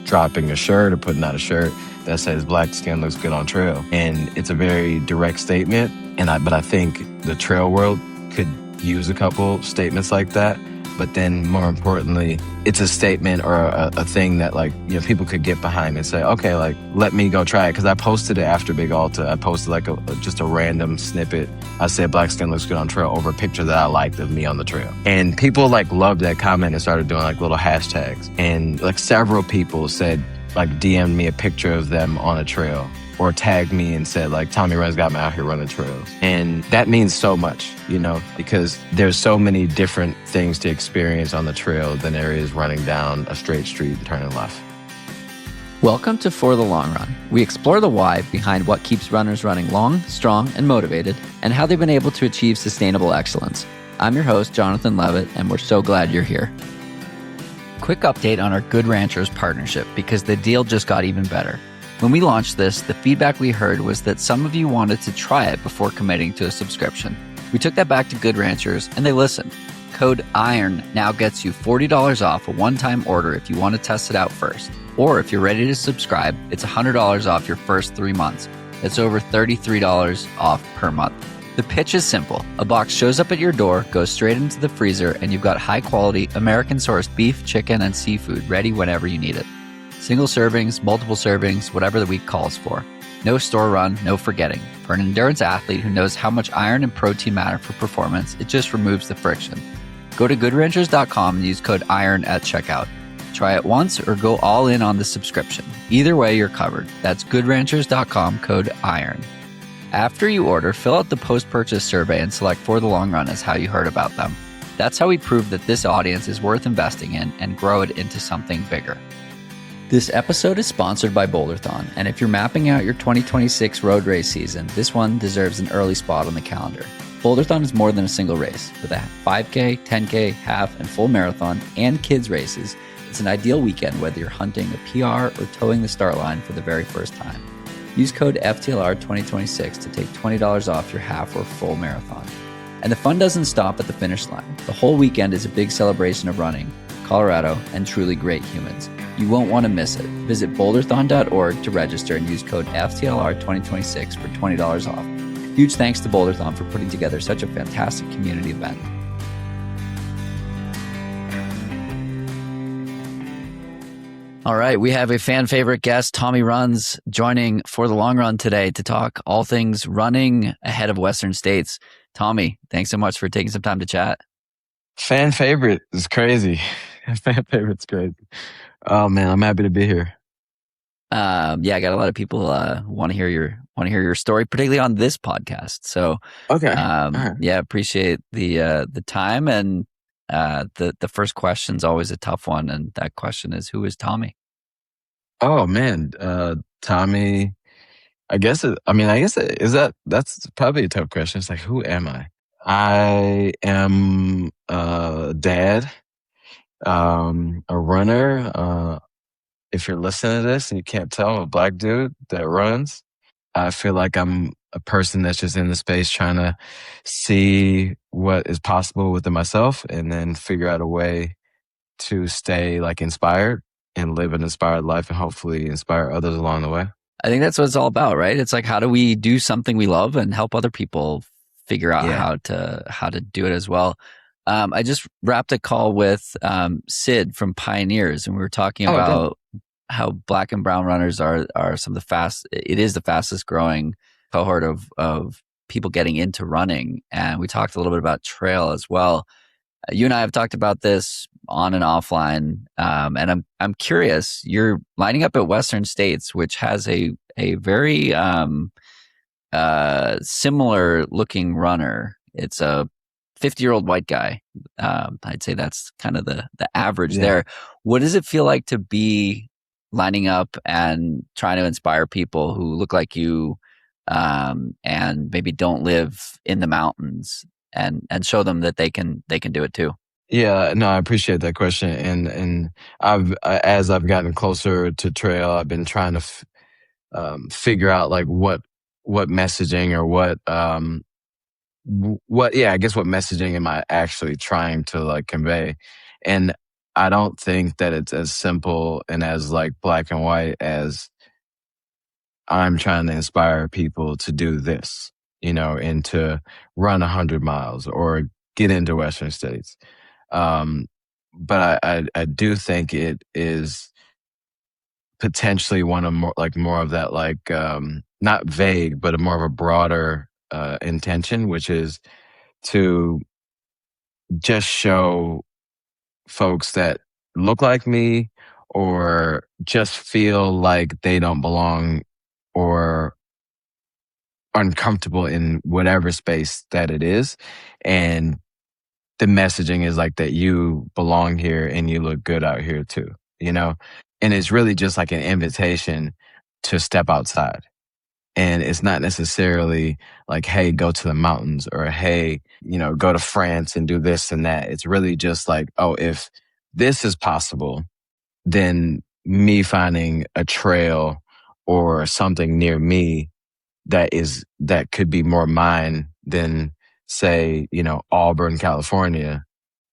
dropping a shirt or putting out a shirt that says black skin looks good on trail. And it's a very direct statement. But I think the trail world could use a couple statements like that. But then more importantly, it's a statement or a thing that people could get behind and say, okay, let me go try it. Cause I posted it after Big Alta. I posted just a random snippet. I said black skin looks good on trail over a picture that I liked of me on the trail. And people loved that comment and started doing little hashtags. And several people said, DM'd me a picture of them on a trail or tagged me and said Tommie Runz got me out here running trails. And that means so much, because there's so many different things to experience on the trail than there is running down a straight street and turning left. Welcome to For the Long Run. We explore the why behind what keeps runners running long, strong, and motivated, and how they've been able to achieve sustainable excellence. I'm your host, Jonathan Levitt, and we're so glad you're here. Quick update on our Good Ranchers partnership, because the deal just got even better. When we launched this, the feedback we heard was that some of you wanted to try it before committing to a subscription. We took that back to Good Ranchers, and they listened. Code IRON now gets you $40 off a one-time order if you want to test it out first. Or if you're ready to subscribe, it's $100 off your first 3 months. That's over $33 off per month. The pitch is simple. A box shows up at your door, goes straight into the freezer, and you've got high-quality, American-sourced beef, chicken, and seafood ready whenever you need it. Single servings, multiple servings, whatever the week calls for. No store run, no forgetting. For an endurance athlete who knows how much iron and protein matter for performance, it just removes the friction. Go to goodranchers.com and use code IRON at checkout. Try it once or go all in on the subscription. Either way, you're covered. That's goodranchers.com, code IRON. After you order, fill out the post-purchase survey and select For the Long Run as how you heard about them. That's how we prove that this audience is worth investing in and grow it into something bigger. This episode is sponsored by Boulderthon, and if you're mapping out your 2026 road race season, this one deserves an early spot on the calendar. Boulderthon is more than a single race. With a 5K, 10K, half, and full marathon, and kids races, it's an ideal weekend whether you're hunting a PR or towing the start line for the very first time. Use code FTLR2026 to take $20 off your half or full marathon. And the fun doesn't stop at the finish line. The whole weekend is a big celebration of running, Colorado, and truly great humans. You won't want to miss it. Visit boulderthon.org to register and use code FTLR2026 for $20 off. Huge thanks to Boulderthon for putting together such a fantastic community event. All right, we have a fan favorite guest, Tommie Runz, joining For the Long Run today to talk all things running ahead of Western States. Tommie, thanks so much for taking some time to chat. Fan favorite is crazy. Fan favorite's crazy. Oh man, I'm happy to be here. I got a lot of people want to hear your story, particularly on this podcast. So, okay, appreciate the time. And the first question's always a tough one, and that question is, who is Tommie? Oh man, Tommie. That's probably a tough question. It's who am I? I am a dad. A runner. If you're listening to this and you can't tell, I'm a black dude that runs. I feel like I'm a person that's just in the space trying to see what is possible within myself and then figure out a way to stay inspired and live an inspired life and hopefully inspire others along the way. I think that's what it's all about, right? It's how do we do something we love and help other people figure out how to do it as well. I just wrapped a call with Sid from Pioneers, and we were talking about how black and brown runners are some of the fastest growing cohort of people getting into running. And we talked a little bit about trail as well. You and I have talked about this on and offline. And I'm curious, you're lining up at Western States, which has a very similar looking runner. It's a 50-year-old white guy. I'd say that's kind of the average there. What does it feel like to be lining up and trying to inspire people who look like you and maybe don't live in the mountains and show them that they can do it too? Yeah, no, I appreciate that question. And as I've gotten closer to trail, I've been trying to figure out what messaging or what messaging am I actually trying to convey? And I don't think that it's as simple and as like black and white as I'm trying to inspire people to do this, and to run 100 miles or get into Western states. Um, but I do think it is potentially one of more of that, like, not vague, but a more of a broader intention, which is to just show folks that look like me or just feel like they don't belong or uncomfortable in whatever space that it is. And the messaging is like that you belong here and you look good out here too, you know? And it's really just like an invitation to step outside. And it's not necessarily like, hey, go to the mountains or hey, go to France and do this and that. It's really just like, oh, if this is possible, then me finding a trail or something near me that could be more mine than, say, Auburn, California.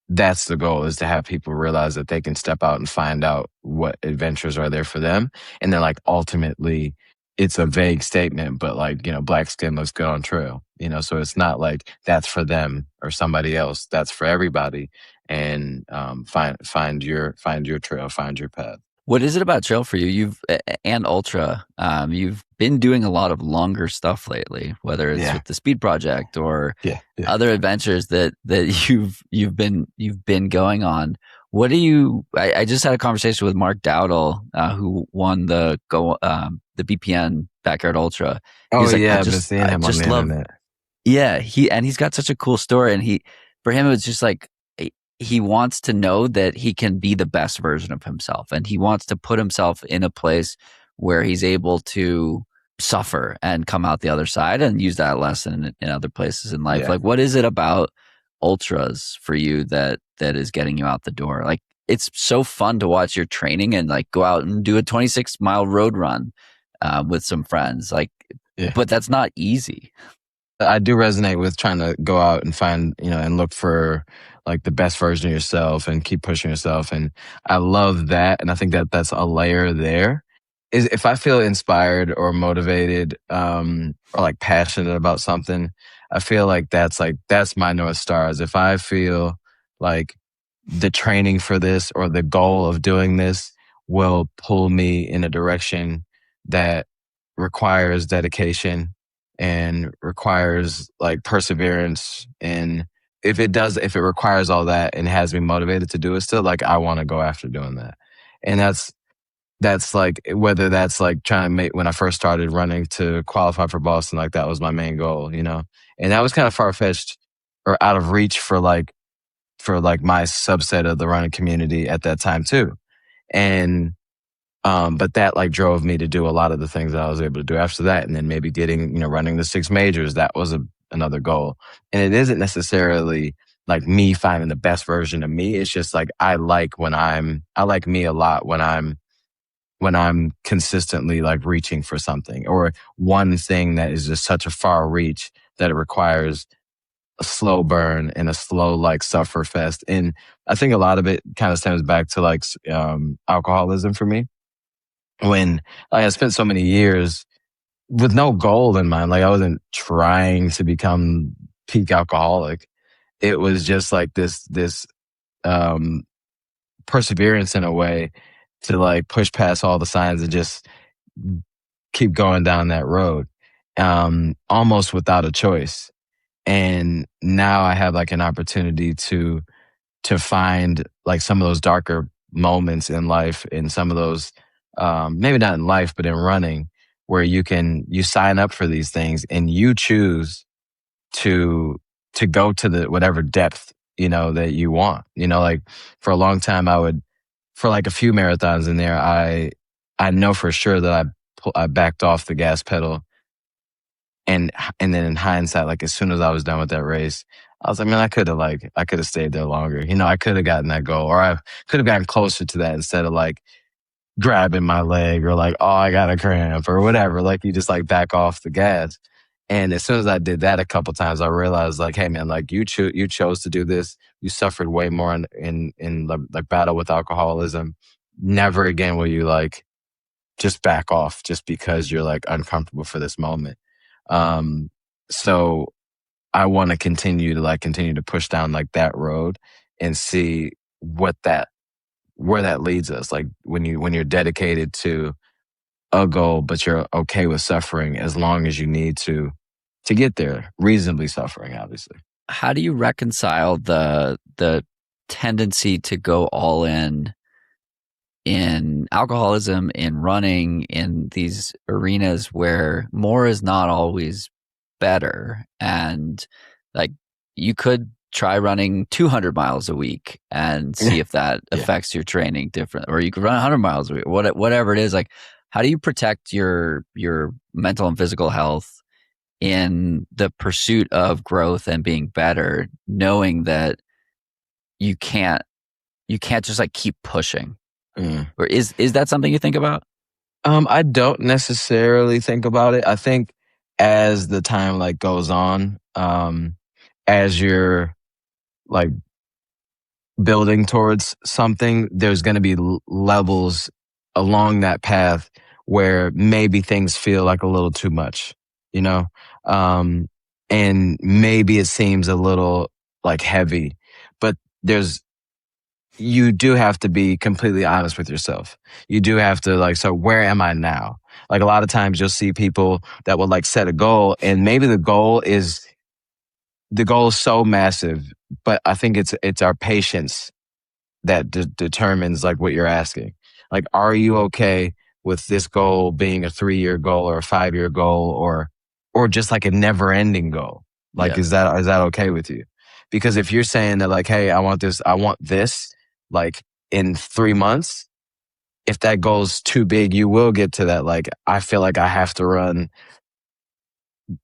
That's the goal, is to have people realize that they can step out and find out what adventures are there for them. And then, like, ultimately it's a vague statement, but like, black skin looks good on trail, so it's not like that's for them or somebody else. That's for everybody. And find your trail, find your path. What is it about trail for you? And ultra. You've been doing a lot of longer stuff lately, whether it's with the Speed Project or other adventures that you've been going on. What do you? I just had a conversation with Mark Dowdle, who won the BPN Backyard Ultra. I've been seeing him on the internet. Yeah, he's got such a cool story, and for him it was just like, he wants to know that he can be the best version of himself, and he wants to put himself in a place where he's able to suffer and come out the other side and use that lesson in other places in life. Like, what is it about ultras for you that is getting you out the door? Like, it's so fun to watch your training and like go out and do a 26-mile road run with some friends. Like, but that's not easy. I do resonate with trying to go out and find, and look for like the best version of yourself and keep pushing yourself. And I love that. And I think that that's a layer there. Is if I feel inspired or motivated, or like passionate about something, I feel like that's my North Stars. If I feel like the training for this or the goal of doing this will pull me in a direction that requires dedication and requires like perseverance, and if it requires all that and has me motivated to do it still, like, I want to go after doing that. And that's like, whether that's like trying to make, when I first started running to qualify for Boston, like that was my main goal, and that was kind of far-fetched or out of reach for my subset of the running community at that time too. And but that like drove me to do a lot of the things that I was able to do after that. And then maybe getting, running the 6 majors, that was another goal. And it isn't necessarily like me finding the best version of me. It's just like, I like me a lot when I'm consistently like reaching for something, or one thing that is just such a far reach that it requires a slow burn and a slow like suffer fest. And I think a lot of it kind of stems back to like alcoholism for me. When I spent so many years with no goal in mind, like I wasn't trying to become peak alcoholic. It was just like this perseverance in a way to like push past all the signs and just keep going down that road, almost without a choice. And now I have like an opportunity to find like some of those darker moments in life, and some of those, maybe not in life, but in running, where you sign up for these things and you choose to go to the whatever depth, that you want. Like for a long time, for like a few marathons in there, I know for sure that I backed off the gas pedal. And then in hindsight, like as soon as I was done with that race, I was like, man, I could have stayed there longer. I could have gotten that goal, or I could have gotten closer to that instead of like grabbing my leg or like, oh, I got a cramp or whatever. Like, you just like back off the gas. And as soon as I did that a couple times, I realized like, hey man, like you chose to do this. You suffered way more in like battle with alcoholism. Never again will you like just back off just because you're like uncomfortable for this moment. Um, so I want to continue to push down like that road and see where that leads us. Like when you're dedicated to a goal, but you're okay with suffering as long as you need to get there, reasonably suffering, obviously. How do you reconcile the tendency to go all in alcoholism, in running, in these arenas where more is not always better? And like, you could try running 200 miles a week and see if that Yeah. affects your training different, or you could run 100 miles a week, whatever it is. Like, how do you protect your mental and physical health in the pursuit of growth and being better, knowing that you can't just like keep pushing? Or is that something you think about? I don't necessarily think about it. I think as the time like goes on, as you're like building towards something, there's going to be levels along that path where maybe things feel like a little too much, you know? Um, and maybe it seems a little like heavy, but you do have to be completely honest with yourself. You do have to like, so where am I now? Like a lot of times you'll see people that will like set a goal and maybe the goal is so massive, but I think it's our patience that determines like what you're asking. Like, are you okay with this goal being a 3-year goal or a 5-year goal or just like a never ending goal? Like, Yeah. is that okay with you? Because if you're saying that like, hey, I want this like in 3 months, if that goal's too big, you will get to that. Like, I feel like I have to run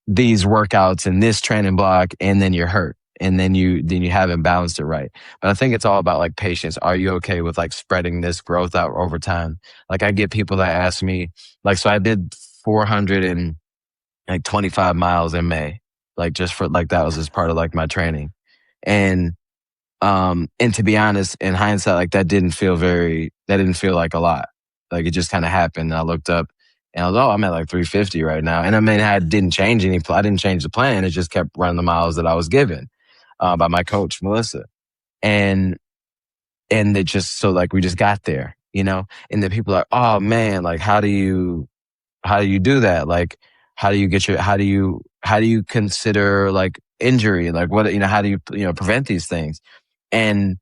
these workouts in this training block and then you're hurt. And then you haven't balanced it right. But I think it's all about like patience. Are you okay with like spreading this growth out over time? Like I get people that ask me, like, so I did 425 miles in May, like just for like that was as part of like my training. And to be honest, in hindsight, like that didn't feel like a lot. Like it just kind of happened. And I looked up and I was, I'm at like 350 right now. And I mean, I didn't change the plan. It just kept running the miles that I was given by my coach, Melissa. And it just, so like, we just got there, you know, and then people are, oh man, like, how do you do that? Like, how do you consider like injury? Like what, how do you, prevent these things? And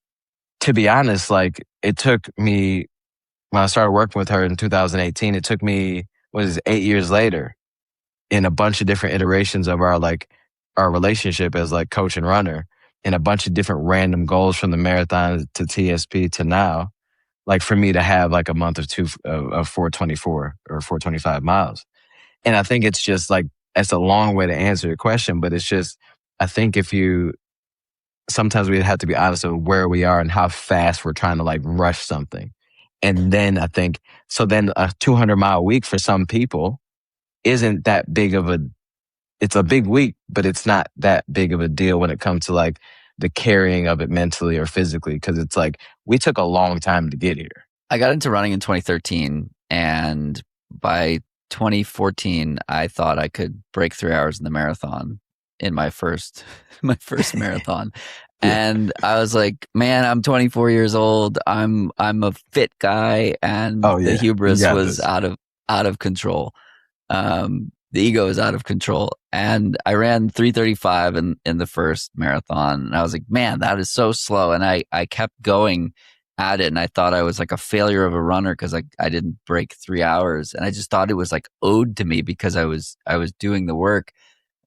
to be honest, like it took me, when I started working with her in 2018, it took me, 8 years later in a bunch of different iterations of our relationship as like coach and runner and a bunch of different random goals from the marathon to TSP to now, like for me to have like a month or two of 424 or 425 miles. And I think it's just like, it's a long way to answer your question, but it's just, I think sometimes we have to be honest with where we are and how fast we're trying to like rush something. And then I think, so then a 200-mile week for some people isn't that big of it's a big week, but it's not that big of a deal when it comes to like the carrying of it mentally or physically. Cause it's like, we took a long time to get here. I got into running in 2013 and by 2014, I thought I could break 3 hours in the marathon in my first marathon. Yeah. And I was like, man, I'm 24 years old. I'm a fit guy, and the hubris was out of control. The ego is out of control. And I ran 3:35 in the first marathon. And I was like, man, that is so slow. And I kept going at it. And I thought I was like a failure of a runner because I didn't break 3 hours. And I just thought it was like owed to me because I was doing the work.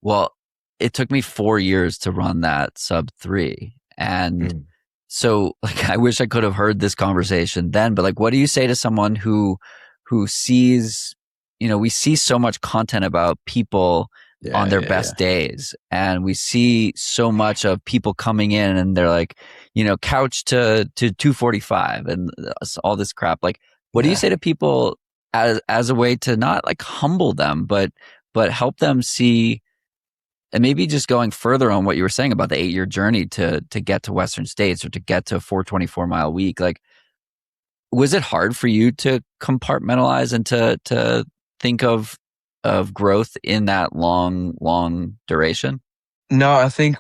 Well, it took me 4 years to run that sub 3. And so like, I wish I could have heard this conversation then, but like, what do you say to someone who sees, we see so much content about people on their best days, and we see so much of people coming in and they're like, couch to 245 and all this crap. Like, what do you say to people as a way to not like humble them, but help them see And maybe just going further on what you were saying about the 8-year journey to get to Western States or to get to a 424-mile week, like, was it hard for you to compartmentalize and to think of growth in that long duration? No, I think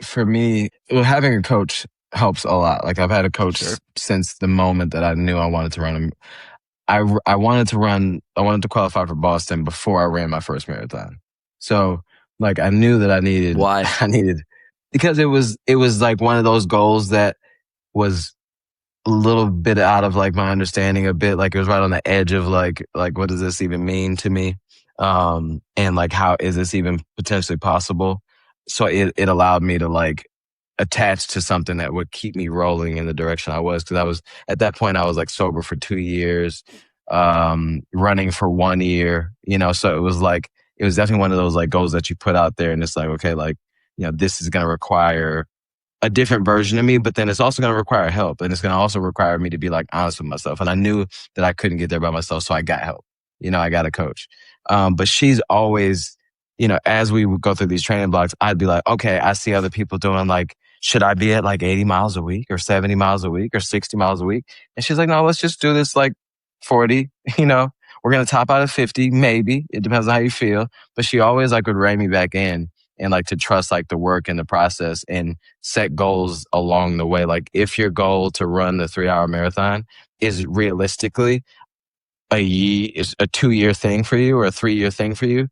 for me, having a coach helps a lot. Like I've had a coach since the moment that I knew I wanted to run. I wanted to qualify for Boston before I ran my first marathon. So like I knew that I needed, Why? because it was like one of those goals that was a little bit out of like my understanding, a bit like it was right on the edge of like what does this even mean to me? And like how is this even potentially possible? So it allowed me to like attach to something that would keep me rolling in the direction I was. Cause I was, at that point, I was like sober for 2 years, running for 1 year, so it was definitely one of those like goals that you put out there and it's like, okay, like, this is going to require a different version of me, but then it's also going to require help. And it's going to also require me to be like honest with myself. And I knew that I couldn't get there by myself. So I got help, I got a coach. But she's always, as we would go through these training blocks, I'd be like, okay, I see other people doing like, should I be at like 80 miles a week or 70 miles a week or 60 miles a week? And she's like, no, let's just do this like 40, we're going to top out at 50, maybe. It depends on how you feel. But she always like would rein me back in and like to trust like the work and the process and set goals along the way. Like if your goal to run the 3-hour marathon is realistically a 2-year thing for you or a 3-year thing for you,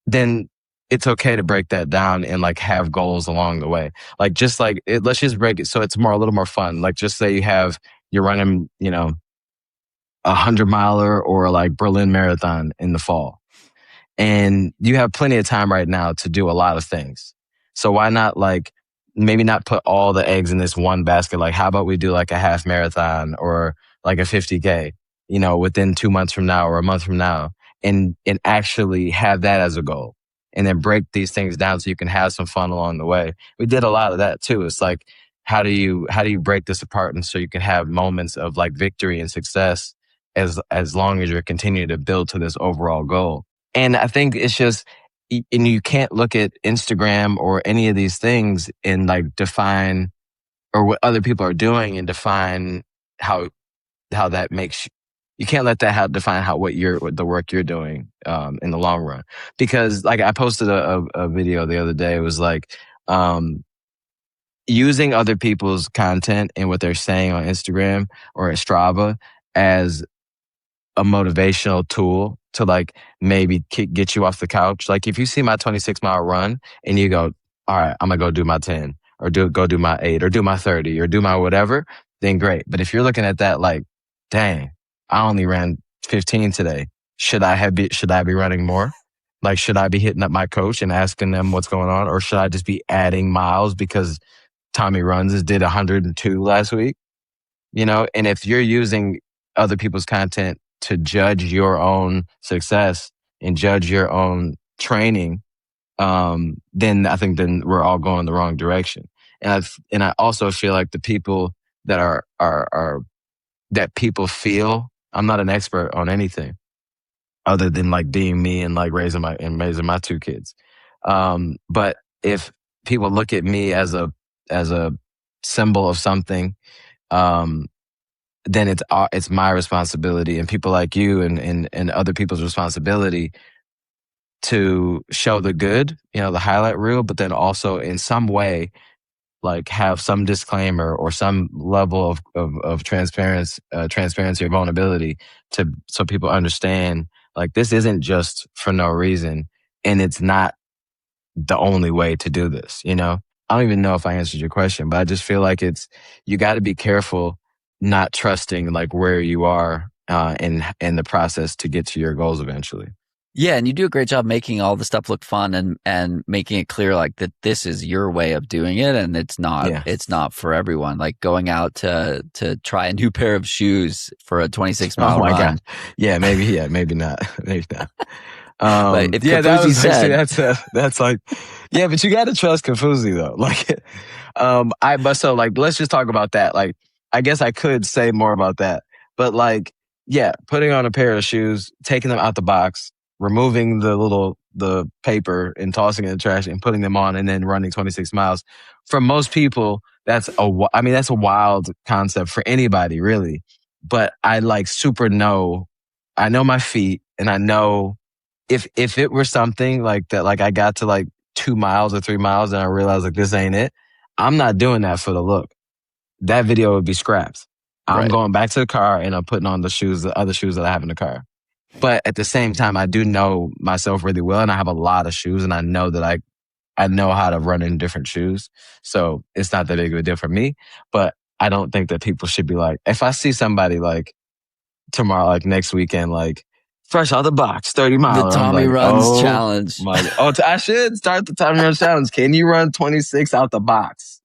then it's okay to break that down and like have goals along the way. Like just like let's just break it so it's a little more fun. Like just say you're running, 100-miler or like Berlin Marathon in the fall. And you have plenty of time right now to do a lot of things. So why not like maybe not put all the eggs in this one basket? Like how about we do like a half marathon or like a 50K, within 2 months from now or a month from now, and actually have that as a goal. And then break these things down so you can have some fun along the way. We did a lot of that too. It's like, how do you break this apart and so you can have moments of like victory and success as long as you're continuing to build to this overall goal. And I think it's just, and you can't look at Instagram or any of these things and like define, or what other people are doing and define how that makes you can't let that define what the work you're doing in the long run. Because like I posted a video the other day. It was like using other people's content and what they're saying on Instagram or at Strava as a motivational tool to like maybe get you off the couch. Like if you see my 26-mile run and you go, all right, I'm gonna go do my 10 or go do my 8 or do my 30 or do my whatever, then great. But if you're looking at that like, dang, I only ran 15 today. Should I be running more? Like, should I be hitting up my coach and asking them what's going on? Or should I just be adding miles because Tommie Runz did 102 last week? And if you're using other people's content to judge your own success and judge your own training, then I think we're all going the wrong direction. And I also feel like the people that are that people feel, I'm not an expert on anything other than like being me and like raising my 2 kids. But if people look at me as a symbol of something, then it's my responsibility and people like you and other people's responsibility to show the good, the highlight reel, but then also in some way, like have some disclaimer or some level of transparency or vulnerability so people understand like this isn't just for no reason and it's not the only way to do this. I don't even know if I answered your question, but I just feel like you got to be careful not trusting like where you are in the process to get to your goals eventually. Yeah, and you do a great job making all the stuff look fun and making it clear like that this is your way of doing it and it's not for everyone. Like going out to try a new pair of shoes for a 26-mile run. God. Yeah, maybe not. Maybe not. But if that's like, yeah, but you got to trust Kafuzi though. Like, let's just talk about that. Like, I guess I could say more about that, but like, yeah, putting on a pair of shoes, taking them out the box, removing the paper and tossing it in the trash and putting them on and then running 26 miles. For most people, that's a wild concept for anybody, really. But I like I know my feet, and I know if it were something like that, like I got to like 2 miles or 3 miles and I realized like this ain't it, I'm not doing that for the look. That video would be scrapped. I'm going back to the car and I'm putting on the other shoes that I have in the car. But at the same time, I do know myself really well, and I have a lot of shoes, and I know that I know how to run in different shoes. So it's not that big of a deal for me. But I don't think that people should be like, if I see somebody like tomorrow, like next weekend, like fresh out the box, 30 miles. The Tommie Runz challenge. I should start the Tommie Runz challenge. Can you run 26 out the box?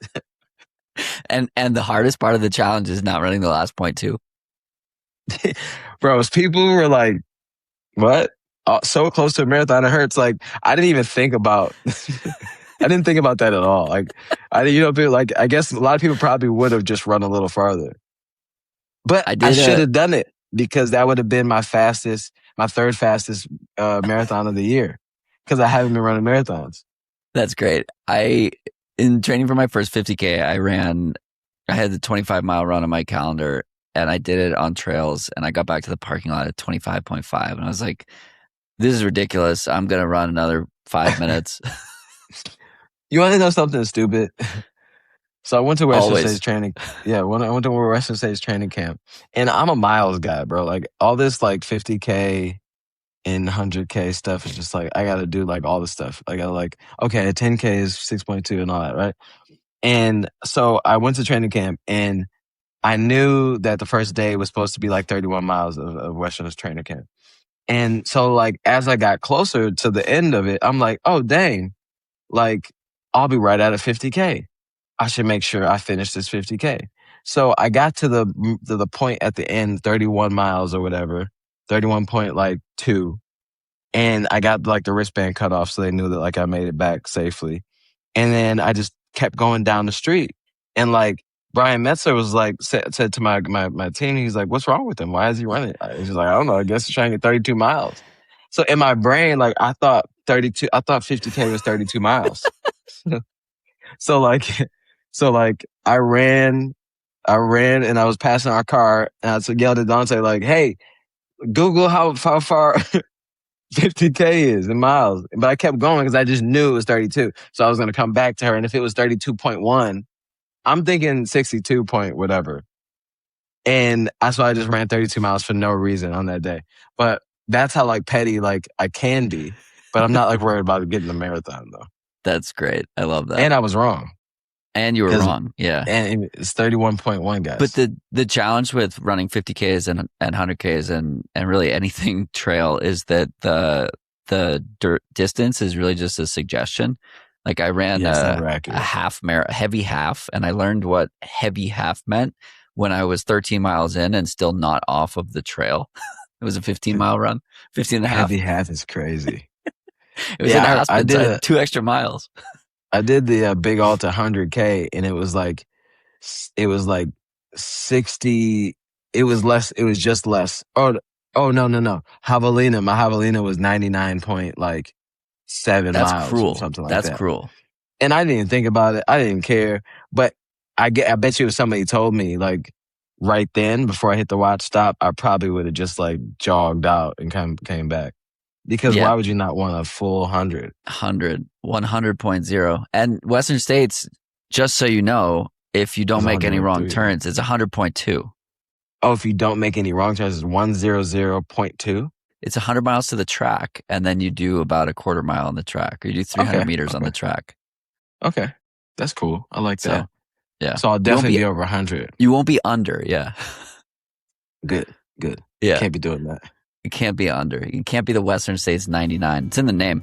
And the hardest part of the challenge is not running the last 0.2. Bros, people were like, what? So close to a marathon, it hurts. Like, I didn't even think about I didn't think about that at all. Like, I guess a lot of people probably would have just run a little farther. But I should have done it, because that would have been my third fastest marathon of the year, because I haven't been running marathons. That's great. In training for my first 50K, I had the 25-mile run on my calendar, and I did it on trails, and I got back to the parking lot at 25.5, and I was like, this is ridiculous. I'm going to run another 5 minutes. You want to know something stupid? So I went to Western States training. Yeah, when I went to Western States training camp, and I'm a miles guy, bro. Like all this like 50K and 100K stuff is just like, I got to do like all the stuff. I got to like, okay, 10K is 6.2 and all that, right? And so I went to training camp, and I knew that the first day was supposed to be like 31 miles of Western's training camp. And so like, as I got closer to the end of it, I'm like, oh, dang, like I'll be right at a 50K. I should make sure I finish this 50K. So I got to the point at the end, 31 miles or whatever, 31.2. And I got like the wristband cut off, so they knew that like I made it back safely. And then I just kept going down the street. And like Brian Metzler was like, said to my team, he's like, what's wrong with him? Why is he running? He's like, I don't know. I guess he's trying to get 32 miles. So in my brain, like I thought 50K was 32 miles. So like I ran and I was passing our car, and I yelled at Dante like, hey, Google how far 50K is in miles. But I kept going because I just knew it was 32. So I was going to come back to her. And if it was 32.1, I'm thinking 62 point whatever. And so I just ran 32 miles for no reason on that day. But that's how like petty like I can be. But I'm not like worried about getting the marathon though. That's great. I love that. And I was wrong. And you were wrong. Yeah. And it's 31.1, guys. But the challenge with running 50Ks and 100Ks and really anything trail is that the distance is really just a suggestion. Like I ran a heavy half, and I learned what heavy half meant when I was 13 miles in and still not off of the trail. It was a 15-mile run, 15 and a half. Heavy half is crazy. It was in Aspen, so I did 2 extra miles. I did the Big Alta 100K, and it was like 60. It was just less. Oh no. Javelina. My Javelina was 99.7 miles. That's cruel. Or something like that. That's cruel. And I didn't think about it. I didn't care. But I bet you if somebody told me like right then before I hit the watch stop, I probably would have just like jogged out and came back. Because why would you not want a full 100? 100.0. And Western States, just so you know, if you don't make any wrong turns, it's 100.2. Oh, if you don't make any wrong turns, it's 100.2? It's 100 miles to the track, and then you do about a quarter mile on the track, or you do 300 meters on the track. Okay. That's cool. I like that. Yeah. So I'll definitely be over 100. You won't be under, yeah. Good. Yeah. Can't be doing that. You can't be under. You can't be the Western States 99. It's in the name.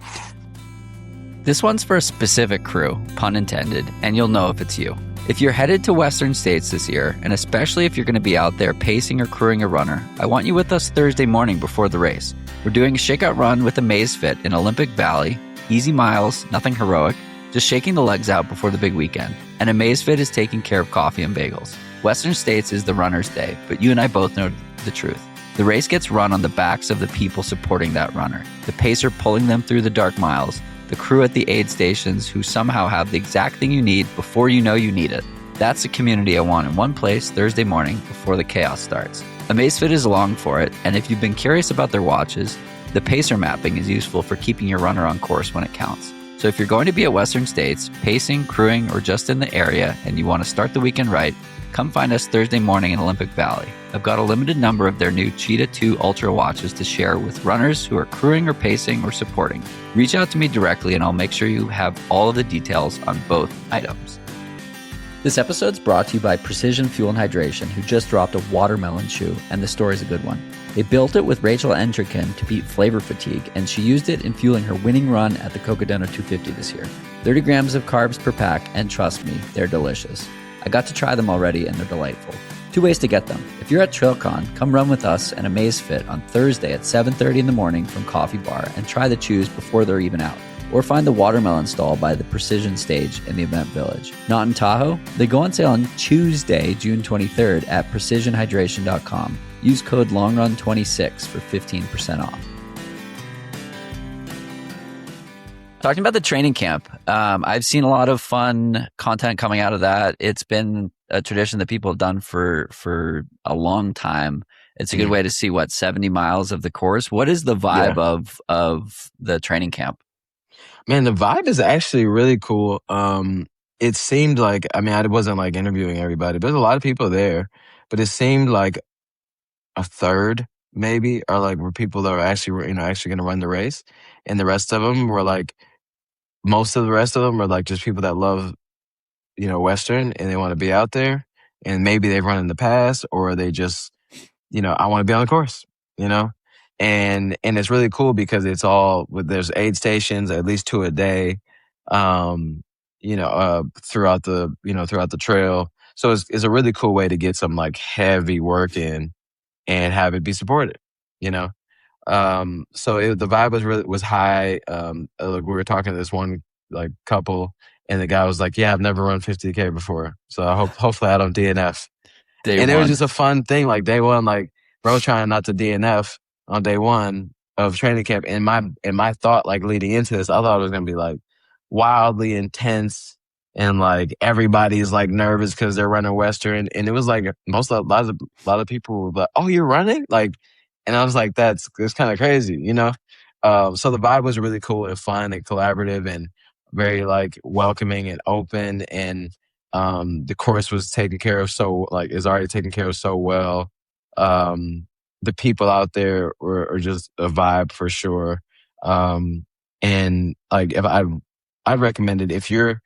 This one's for a specific crew, pun intended, and you'll know if it's you. If you're headed to Western States this year, and especially if you're going to be out there pacing or crewing a runner, I want you with us Thursday morning before the race. We're doing a shakeout run with a maze fit in Olympic Valley. Easy miles, nothing heroic, just shaking the legs out before the big weekend. And a maze fit is taking care of coffee and bagels. Western States is the runner's day, but you and I both know the truth. The race gets run on the backs of the people supporting that runner, the pacer pulling them through the dark miles, the crew at the aid stations who somehow have the exact thing you need before you know you need it. That's the community I want in one place Thursday morning before the chaos starts. Amazfit is along for it, and if you've been curious about their watches, the pacer mapping is useful for keeping your runner on course when it counts. So if you're going to be at Western States, pacing, crewing, or just in the area, and you want to start the weekend right, come find us Thursday morning in Olympic Valley. I've got a limited number of their new Cheetah 2 Ultra watches to share with runners who are crewing or pacing or supporting. Reach out to me directly and I'll make sure you have all of the details on both items. This episode's brought to you by Precision Fuel and Hydration, who just dropped a watermelon shoe, and the story's a good one. They built it with Rachel Entrekin to beat flavor fatigue, and she used it in fueling her winning run at the Cocodona 250 this year. 30 grams of carbs per pack, and trust me, they're delicious. I got to try them already, and they're delightful. 2 ways to get them. If you're at TrailCon, come run with us and Amazfit on Thursday at 7:30 in the morning from Coffee Bar and try the chews before they're even out. Or find the watermelon stall by the Precision Stage in the Event Village. Not in Tahoe? They go on sale on Tuesday, June 23rd at precisionhydration.com. Use code LONGRUN26 for 15% off. Talking about the training camp, I've seen a lot of fun content coming out of that. It's been a tradition that people have done for a long time. It's a good way to see 70 miles of the course. What is the vibe of the training camp? Man, the vibe is actually really cool. It seemed like, I wasn't like interviewing everybody, but there's a lot of people there, but it seemed like a third maybe are like were people that are actually going to run the race, and the rest of them were like most of the rest of them are like just people that love Western and they want to be out there, and maybe they've run in the past or they just I want to be on the course, and it's really cool because it's all there's aid stations, at least 2 a day, throughout the trail. So it's a really cool way to get some like heavy work in and have it be supported, the vibe was high. Like we were talking to this one like couple, and the guy was like, "Yeah, I've never run 50K before, so hopefully I don't DNF." It was just a fun thing. Like day one, like bro trying not to DNF on day one of training camp. And my thought, like leading into this, I thought it was gonna be like wildly intense and like everybody's like nervous because they're running Western. And it was like a lot of people were like, "Oh, you're running?" Like, and I was like, it's kind of crazy, So the vibe was really cool and fun and collaborative and very like welcoming and open, and the course was taken care of is already taken care of so well. The people out there are just a vibe for sure. And like if I'd recommend it if you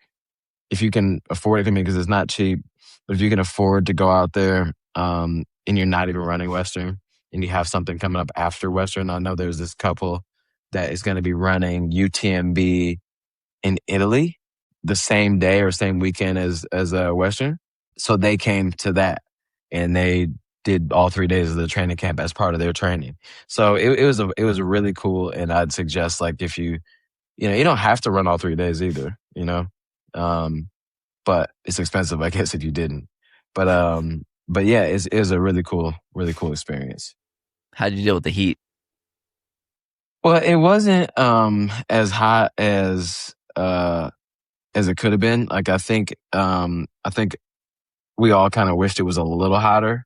can afford it, because it's not cheap, but if you can afford to go out there, and you're not even running Western and you have something coming up after Western. I know there's this couple that is going to be running UTMB in Italy the same day or same weekend as Western. So they came to that and they did all 3 days of the training camp as part of their training. So it was really cool. And I'd suggest like if you don't have to run all 3 days either, but it's expensive, I guess, if you didn't. But yeah, it's a really cool experience. How did you deal with the heat? Well, it wasn't as hot as it could have been. Like I think we all kind of wished it was a little hotter.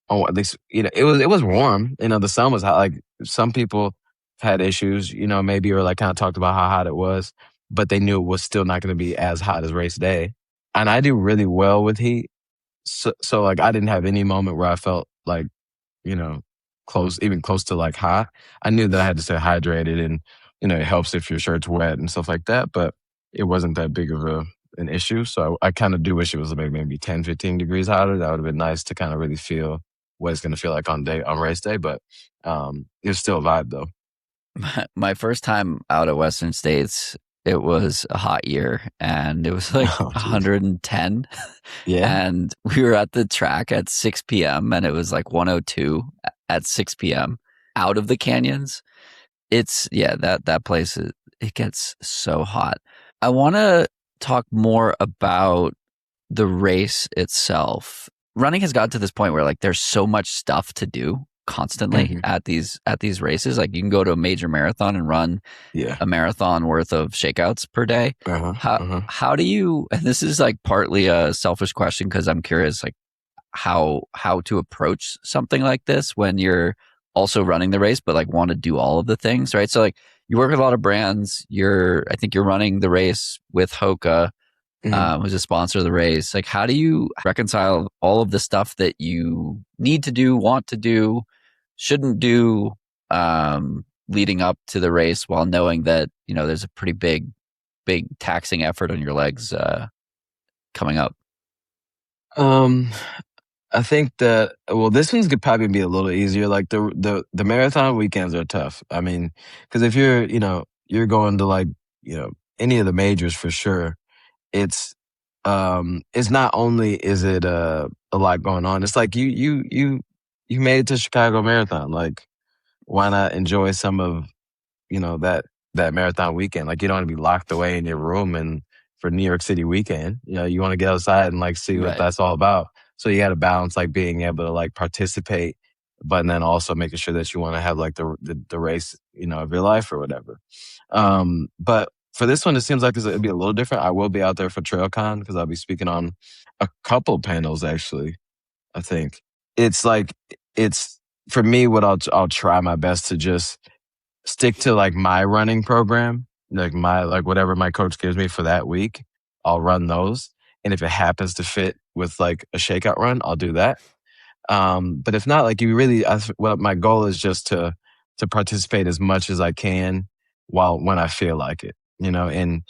Or at least it was warm. The sun was hot. Like some people had issues, maybe, or like kind of talked about how hot it was, but they knew it was still not going to be as hot as race day. And I do really well with heat, so like I didn't have any moment where I felt like close to like hot. I knew that I had to stay hydrated, and it helps if your shirt's wet and stuff like that, but it wasn't that big of an issue. So I kind of do wish it was maybe 10, 15 degrees hotter. That would have been nice to kind of really feel what it's going to feel like on race day, but it was still a vibe though. My first time out at Western States, it was a hot year and it was like 110. Yeah. And we were at the track at 6 p.m. and it was like 102 at 6 p.m. out of the canyons. That place, it gets so hot. I want to talk more about the race itself. Running has gotten to this point where like there's so much stuff to do constantly Hmm. at these races. Like you can go to a major marathon and run Yeah. a marathon worth of shakeouts per day. Uh-huh. Uh-huh. How do you, and this is like partly a selfish question because I'm curious like how to approach something like this when you're also running the race but like want to do all of the things, right? So like you work with a lot of brands. I think you're running the race with Hoka, Hmm. who's a sponsor of the race. Like how do you reconcile all of the stuff that you need to do, want to do, shouldn't do, leading up to the race while knowing that there's a pretty big taxing effort on your legs coming up? Um, I think that, well, this one's could probably be a little easier. Like the marathon weekends are tough. I mean, because if you're going to like any of the majors for sure, it's it's not only is it a lot going on. It's like you made it to Chicago Marathon. Like, why not enjoy some of that marathon weekend? Like, you don't want to be locked away in your room and for New York City weekend. You want to get outside and like see what Right. that's all about. So you got to balance like being able to like participate, but then also making sure that you want to have like the race of your life or whatever. But for this one, it seems like it'll be a little different. I will be out there for TrailCon because I'll be speaking on a couple panels actually. I think it's like it's for me what I'll try my best to just stick to like my running program, like whatever my coach gives me for that week, I'll run those. And if it happens to fit with like a shakeout run, I'll do that. But if not, like you really, well, my goal is just to participate as much as I can when I feel like it, and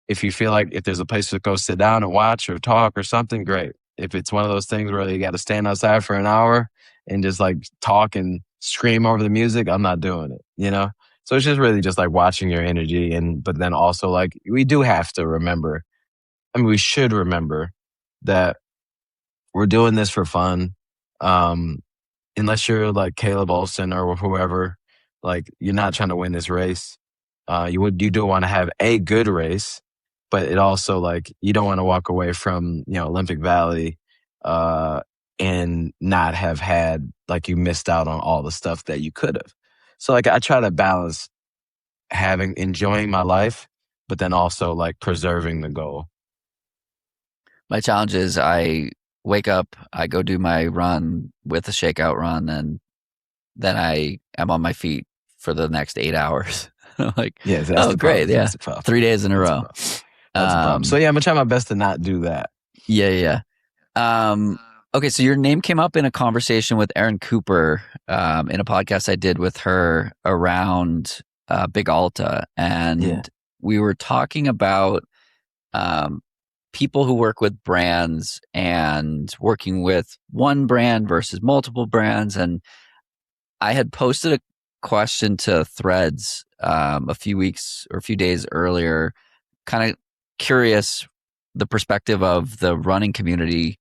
if you feel like if there's a place to go sit down and watch or talk or something, great. If it's one of those things where you got to stand outside for an hour and just like talk and scream over the music, I'm not doing it. So it's just really just like watching your energy. But then also like we do have to remember, I mean, we should remember that we're doing this for fun. Um, Unless you're like Caleb Olson or whoever, like you're not trying to win this race. You do want to have a good race, but it also like you don't want to walk away from Olympic Valley and not have had like you missed out on all the stuff that you could have. So like I try to balance enjoying my life, but then also like preserving the goal. My challenge is I wake up, I go do my run with a shakeout run, and then I am on my feet for the next 8 hours. Like, Yeah, that's oh, the great. problem. Yeah. That's the problem. 3 days in a That's the row. problem. That's the problem. So yeah, I'm gonna try my best to not do that. Yeah. Yeah. Okay. So your name came up in a conversation with Erin Cooper in a podcast I did with her around Big Alta. And Yeah. we were talking about um, people who work with brands and working with one brand versus multiple brands. And I had posted a question to Threads a few weeks or a few days earlier, kind of curious the perspective of the running community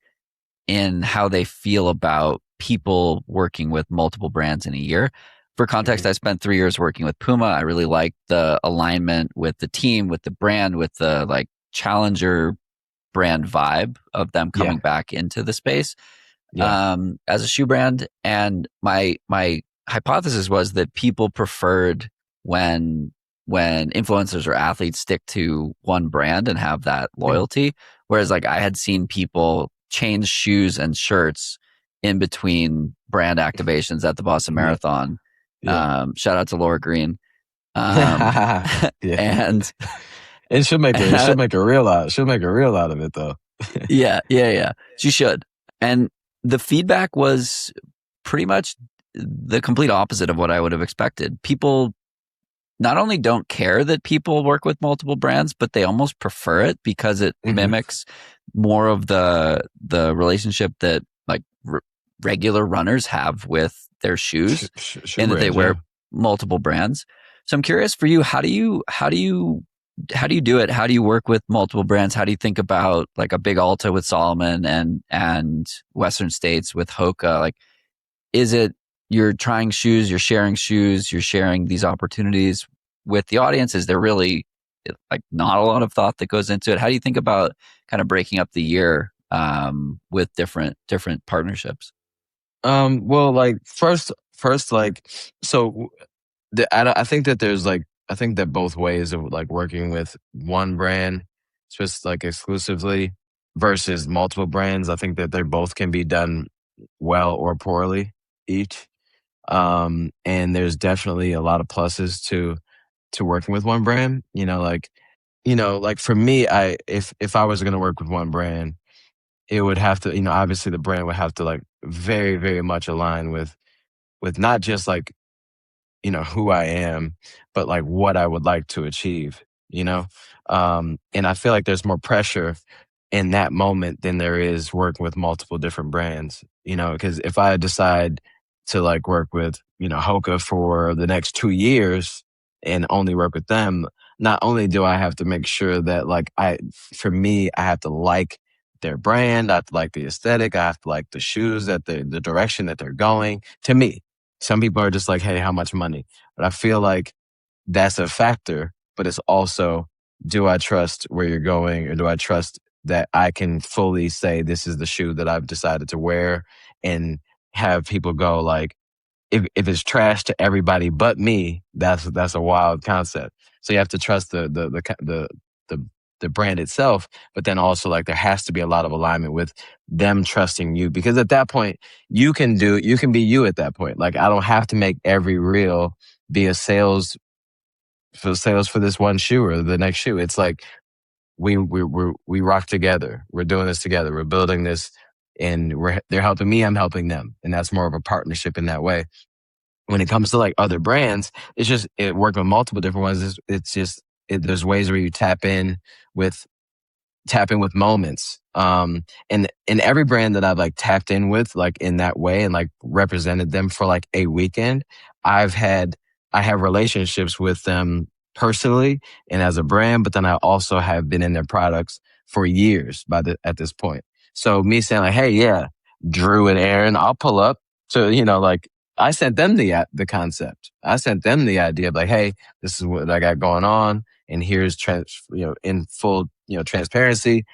in how they feel about people working with multiple brands in a year. For context, Mhm. I spent 3 years working with Puma. I really liked the alignment with the team, with the brand, with the like challenger brand vibe of them Yeah. coming back into the space Yeah. as a shoe brand. And my hypothesis was that people preferred when influencers or athletes stick to one brand and have that Mhm. loyalty. Whereas like I had seen people change shoes and shirts in between brand activations at the Boston Yeah. Marathon. Yeah. Shout out to Laura Green. Um, Yeah. and, It should make and it should make a reel out. Should make a reel out of it though. yeah. She should. And the feedback was pretty much the complete opposite of what I would have expected. People not only don't care that people work with multiple brands, but they almost prefer it because it Mhm. mimics more of the relationship that like regular runners have with their shoes, Shoe and that they brands, yeah. wear multiple brands. So I'm curious for you, how do you do it? How do you work with multiple brands? How do you think about like a Big Alta with Solomon and Western States with Hoka? Like, is it you're trying shoes, you're sharing these opportunities with the audience? Is there really like not a lot of thought that goes into it? How do you think about kind of breaking up the year with different partnerships? Well, like first, like, so I think that I think that both ways of like working with one brand, just like exclusively versus multiple brands, I think that they both can be done well or poorly each. And there's definitely a lot of pluses to working with one brand. Like for me, if I was going to work with one brand, it would have to, obviously the brand would have to like very, very much align with not just like, who I am, but like what I would like to achieve, you know? And I feel like there's more pressure in that moment than there is working with multiple different brands, because if I decide to like work with, Hoka for the next 2 years and only work with them, not only do I have to make sure that like for me, I have to like their brand, I have to like the aesthetic, I have to like the shoes that the direction that they're going to me. Some people are just like, hey, how much money? But I feel like that's a factor, but it's also, do I trust where you're going, or do I trust that I can fully say this is the shoe that I've decided to wear, and have people go like, if it's trash to everybody but me, that's a wild concept. So you have to trust the brand itself, but then also like there has to be a lot of alignment with them trusting you, because at that point you can be you at that point. Like I don't have to make every reel be a sales for this one shoe or the next shoe. It's like we rock together. We're doing this together. We're building this, and they're helping me. I'm helping them, and that's more of a partnership in that way. When it comes to like other brands, it's just working with multiple different ones. There's ways where you with tap in with moments. And in every brand that I've like tapped in with, like in that way, and like represented them for like a weekend, I have relationships with them personally and as a brand, but then I also have been in their products for years at this point. So me saying like, hey, yeah, Drew and Aaron, I'll pull up to, like I sent them the concept. I sent them the idea of like, hey, this is what I got going on, and here's in full transparency.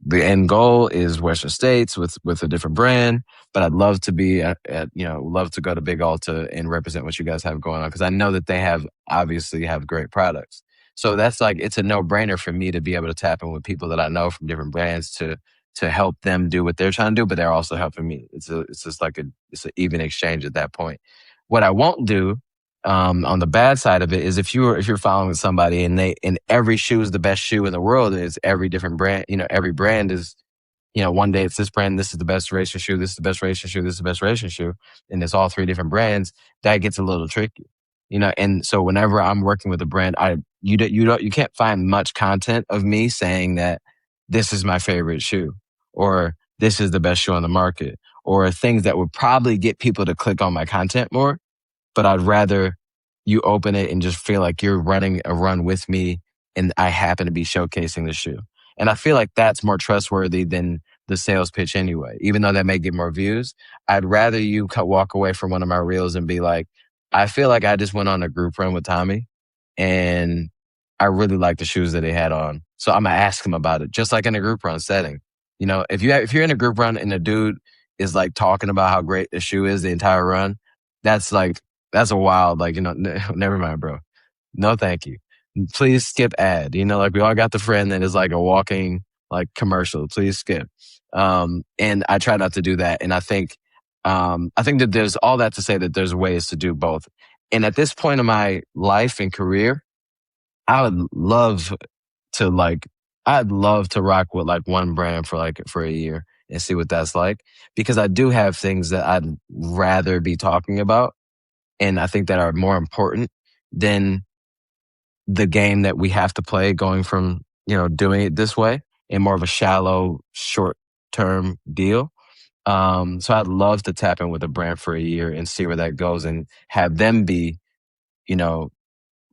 The end goal is Western States with a different brand, but I'd love to be love to go to Big Alta and represent what you guys have going on, because I know that they obviously have great products. So that's like, it's a no brainer for me to be able to tap in with people that I know from different brands to help them do what they're trying to do, but they're also helping me. It's just like it's an even exchange at that point. What I won't do, on the bad side of it, is if you're following somebody and every shoe is the best shoe in the world, and it's every different brand, every brand is, one day it's this brand, this is the best racing shoe, this is the best racing shoe, this is the best racing shoe, and it's all three different brands, that gets a little tricky. And so whenever I'm working with a brand, you can't find much content of me saying that this is my favorite shoe, or this is the best shoe on the market, or things that would probably get people to click on my content more. But I'd rather you open it and just feel like you're running a run with me, and I happen to be showcasing the shoe. And I feel like that's more trustworthy than the sales pitch anyway. Even though that may get more views, I'd rather you walk away from one of my reels and be like, I feel like I just went on a group run with Tommie, and I really like the shoes that he had on. So I'm going to ask him about it, just like in a group run setting. If you're in a group run and a dude is like talking about how great the shoe is the entire run, that's a wild, like, never mind, bro. No, thank you. Please skip ad. Like we all got the friend that is like a walking like commercial. Please skip. And I try not to do that. And I think that there's all that to say that there's ways to do both. And at this point in my life and career, I'd love to rock with like one brand for a year and see what that's like, because I do have things that I'd rather be talking about, and I think that are more important than the game that we have to play going from, doing it this way, and more of a shallow, short-term deal. So I'd love to tap in with a brand for a year and see where that goes, and have them be,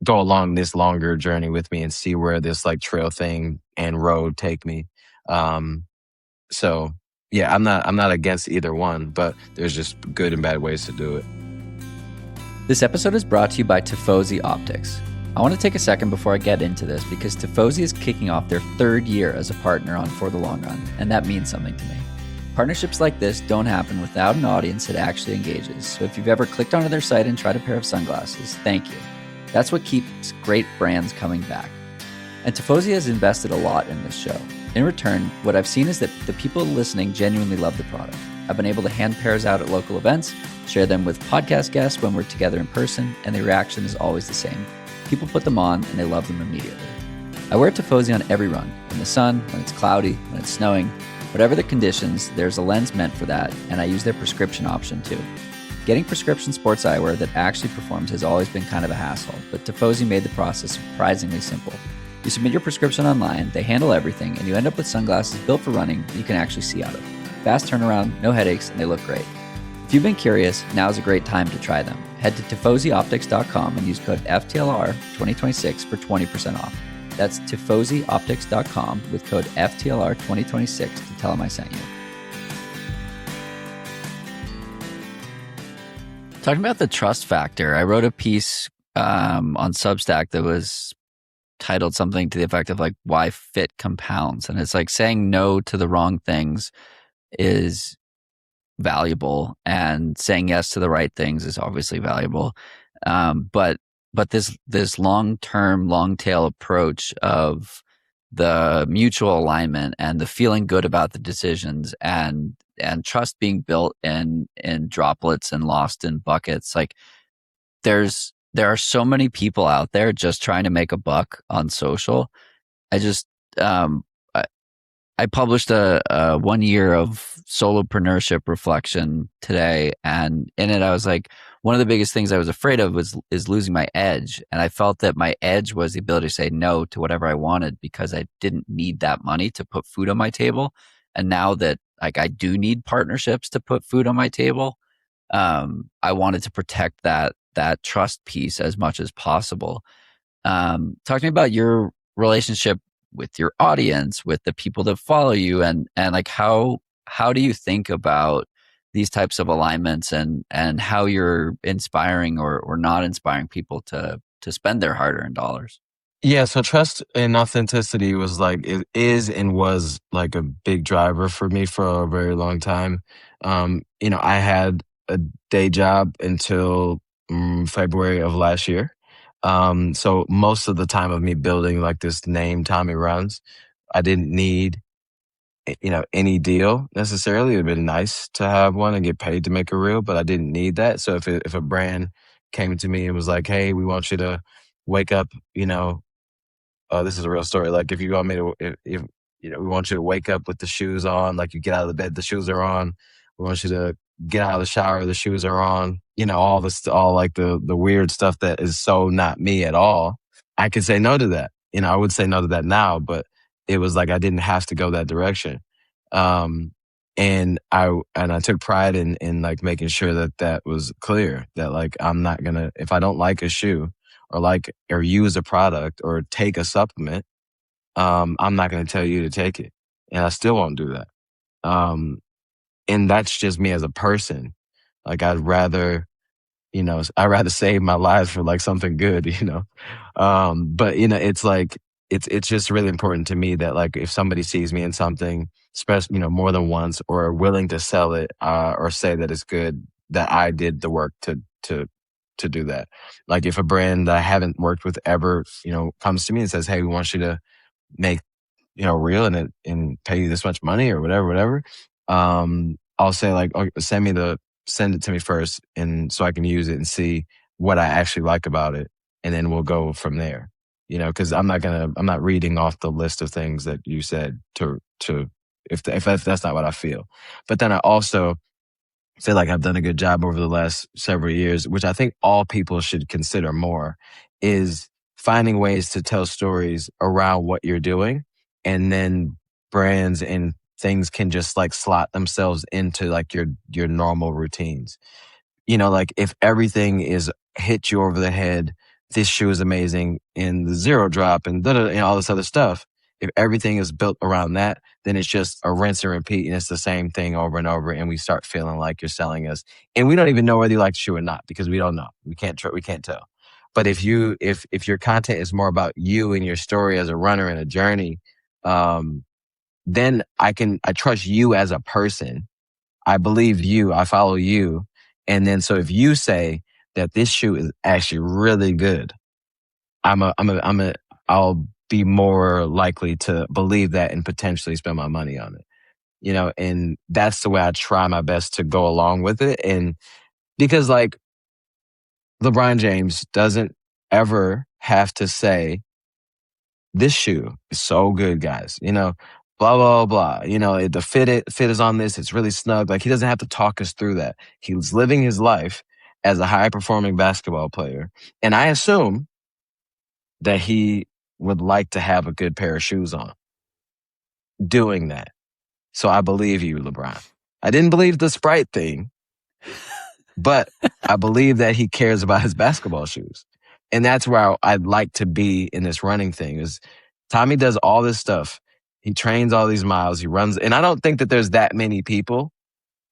go along this longer journey with me and see where this like trail thing and road take me. So yeah, I'm not against either one, but there's just good and bad ways to do it. This episode is brought to you by Tifosi Optics. I want to take a second before I get into this, because Tifosi is kicking off their third year as a partner on For the Long Run, and that means something to me. Partnerships like this don't happen without an audience that actually engages. So if you've ever clicked onto their site and tried a pair of sunglasses, thank you. That's what keeps great brands coming back. And Tifosi has invested a lot in this show. In return, what I've seen is that the people listening genuinely love the product. I've been able to hand pairs out at local events, share them with podcast guests when we're together in person, and the reaction is always the same. People put them on and they love them immediately. I wear Tifosi on every run, in the sun, when it's cloudy, when it's snowing. Whatever the conditions, there's a lens meant for that, and I use their prescription option too. Getting prescription sports eyewear that actually performs has always been kind of a hassle, but Tifosi made the process surprisingly simple. You submit your prescription online, they handle everything, and you end up with sunglasses built for running that you can actually see out of. Fast turnaround, no headaches, and they look great. If you've been curious, now is a great time to try them. Head to tifosioptics.com and use code FTLR2026 for 20% off. That's tifosioptics.com with code FTLR2026 to tell them I sent you. Talking about the trust factor, I wrote a piece on Substack that was titled something to the effect of like, why fit compounds. And it's like saying no to the wrong things is valuable, and saying yes to the right things is obviously valuable. But this long-term, long-tail approach of the mutual alignment and the feeling good about the decisions and trust being built in droplets and lost in buckets. Like there are so many people out there just trying to make a buck on social. I published a 1 year of solopreneurship reflection today, and in it I was like, one of the biggest things I was afraid of is losing my edge, and I felt that my edge was the ability to say no to whatever I wanted because I didn't need that money to put food on my table. And now that like I do need partnerships to put food on my table, I wanted to protect that trust piece as much as possible. Talk to me about your relationship with your audience, with the people that follow you, and like how do you think about these types of alignments and how you're inspiring or not inspiring people to spend their hard-earned dollars? Yeah, so trust and authenticity was like, it is and was like a big driver for me for a very long time. I had a day job until February of last year. So most of the time of me building like this name, Tommie Runz, I didn't need, any deal necessarily. It'd been nice to have one and get paid to make a reel, but I didn't need that. So if a brand came to me and was like, hey, we want you to wake up, this is a real story. Like if you want me to, if we want you to wake up with the shoes on, like you get out of the bed, the shoes are on. We want you to get out of the shower, the shoes are on. All this, all like the weird stuff that is so not me at all. I could say no to that. I would say no to that now, but it was like I didn't have to go that direction. And I took pride in like making sure that was clear, that like I'm not gonna, if I don't like a shoe or use a product or take a supplement, I'm not gonna tell you to take it, and I still won't do that. And that's just me as a person. Like I'd rather save my life for like something good, but it's like, it's just really important to me that like if somebody sees me in something, especially, more than once, or are willing to sell it, or say that it's good, that I did the work to do that. Like if a brand that I haven't worked with ever, comes to me and says, hey, we want you to make, reel and pay you this much money or whatever. I'll say like, okay, send it to me first, and so I can use it and see what I actually like about it, and then we'll go from there. Because I'm not reading off the list of things that you said to if that's not what I feel. But then I also feel like I've done a good job over the last several years, which I think all people should consider more, is finding ways to tell stories around what you're doing, and then brands and things can just like slot themselves into like your normal routines. Like if everything is hit you over the head, this shoe is amazing, and the zero drop and all this other stuff. If everything is built around that, then it's just a rinse and repeat, and it's the same thing over and over, and we start feeling like you're selling us, and we don't even know whether you like the shoe or not because we don't know. We can't tell. But if your content is more about you and your story as a runner and a journey, then I trust you as a person. I believe you, I follow you. And then, so if you say that this shoe is actually really good, I'll be more likely to believe that and potentially spend my money on it. And that's the way I try my best to go along with it. And because like LeBron James doesn't ever have to say, this shoe is so good, guys, blah, blah, blah. The fit is on this. It's really snug. Like, he doesn't have to talk us through that. He's living his life as a high performing basketball player. And I assume that he would like to have a good pair of shoes on doing that. So I believe you, LeBron. I didn't believe the Sprite thing, but I believe that he cares about his basketball shoes. And that's where I'd like to be in this running thing. Is Tommie does all this stuff. He trains all these miles. He runs. And I don't think that there's that many people.